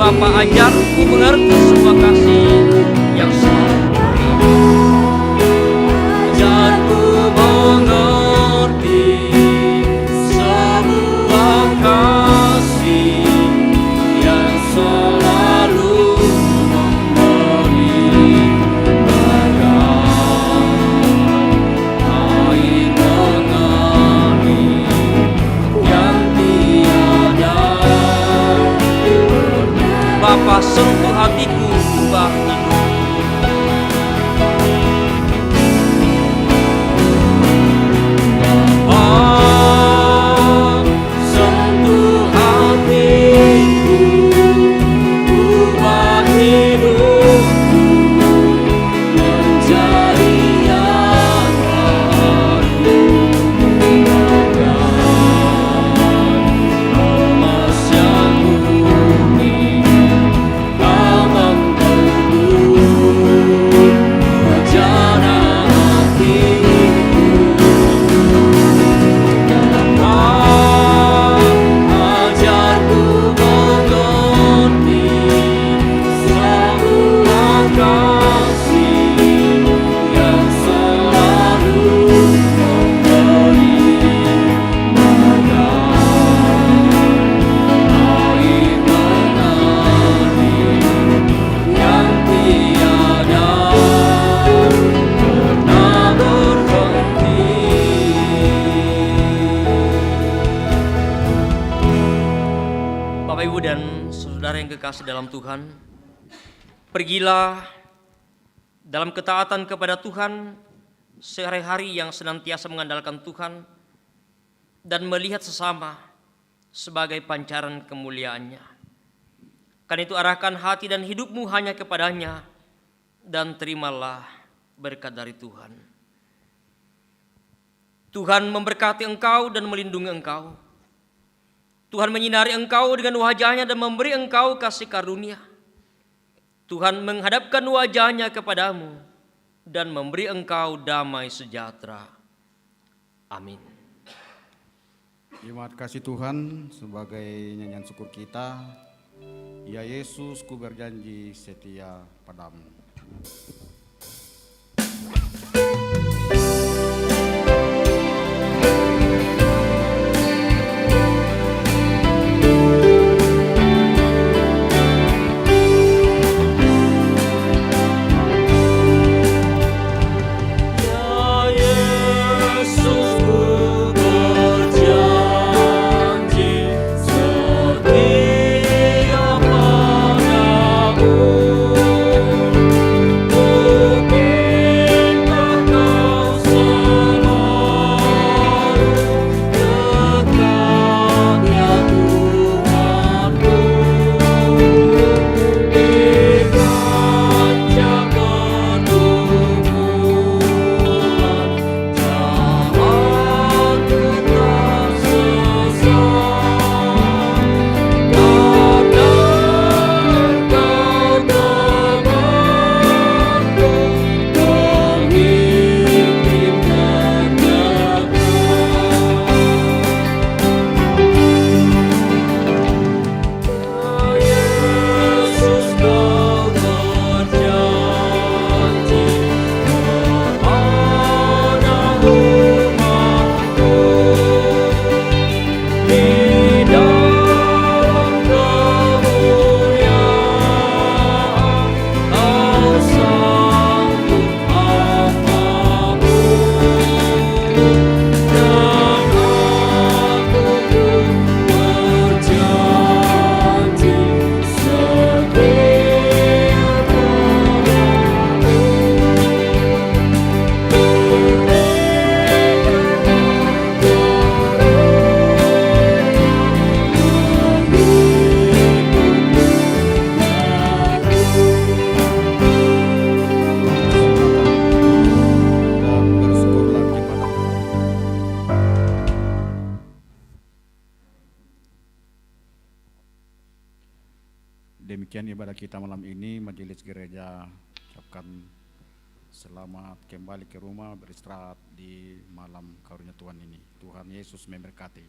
Bapa ajarku mengerti semua kasih yang selalu ajarku mengerti semua kasih yang selalu memberi bagai air mengalir yang tiada. Bapa sentuh hatiku, Bapa terkasih dalam Tuhan, pergilah dalam ketaatan kepada Tuhan sehari-hari yang senantiasa mengandalkan Tuhan dan melihat sesama sebagai pancaran kemuliaannya. Karena itu arahkan hati dan hidupmu hanya kepadanya dan terimalah berkat dari Tuhan. Tuhan memberkati engkau dan melindungi engkau. Tuhan menyinari engkau dengan wajahnya dan memberi engkau kasih karunia. Tuhan menghadapkan wajahnya kepadamu dan memberi engkau damai sejahtera. Amin. Terima kasih Tuhan, sebagai nyanyian syukur kita, ya Yesus, ku berjanji setia padamu. Demikian ibadah kita malam ini. Majelis gereja ucapkan selamat kembali ke rumah, beristirahat di malam karunia Tuhan ini. Tuhan Yesus memberkati.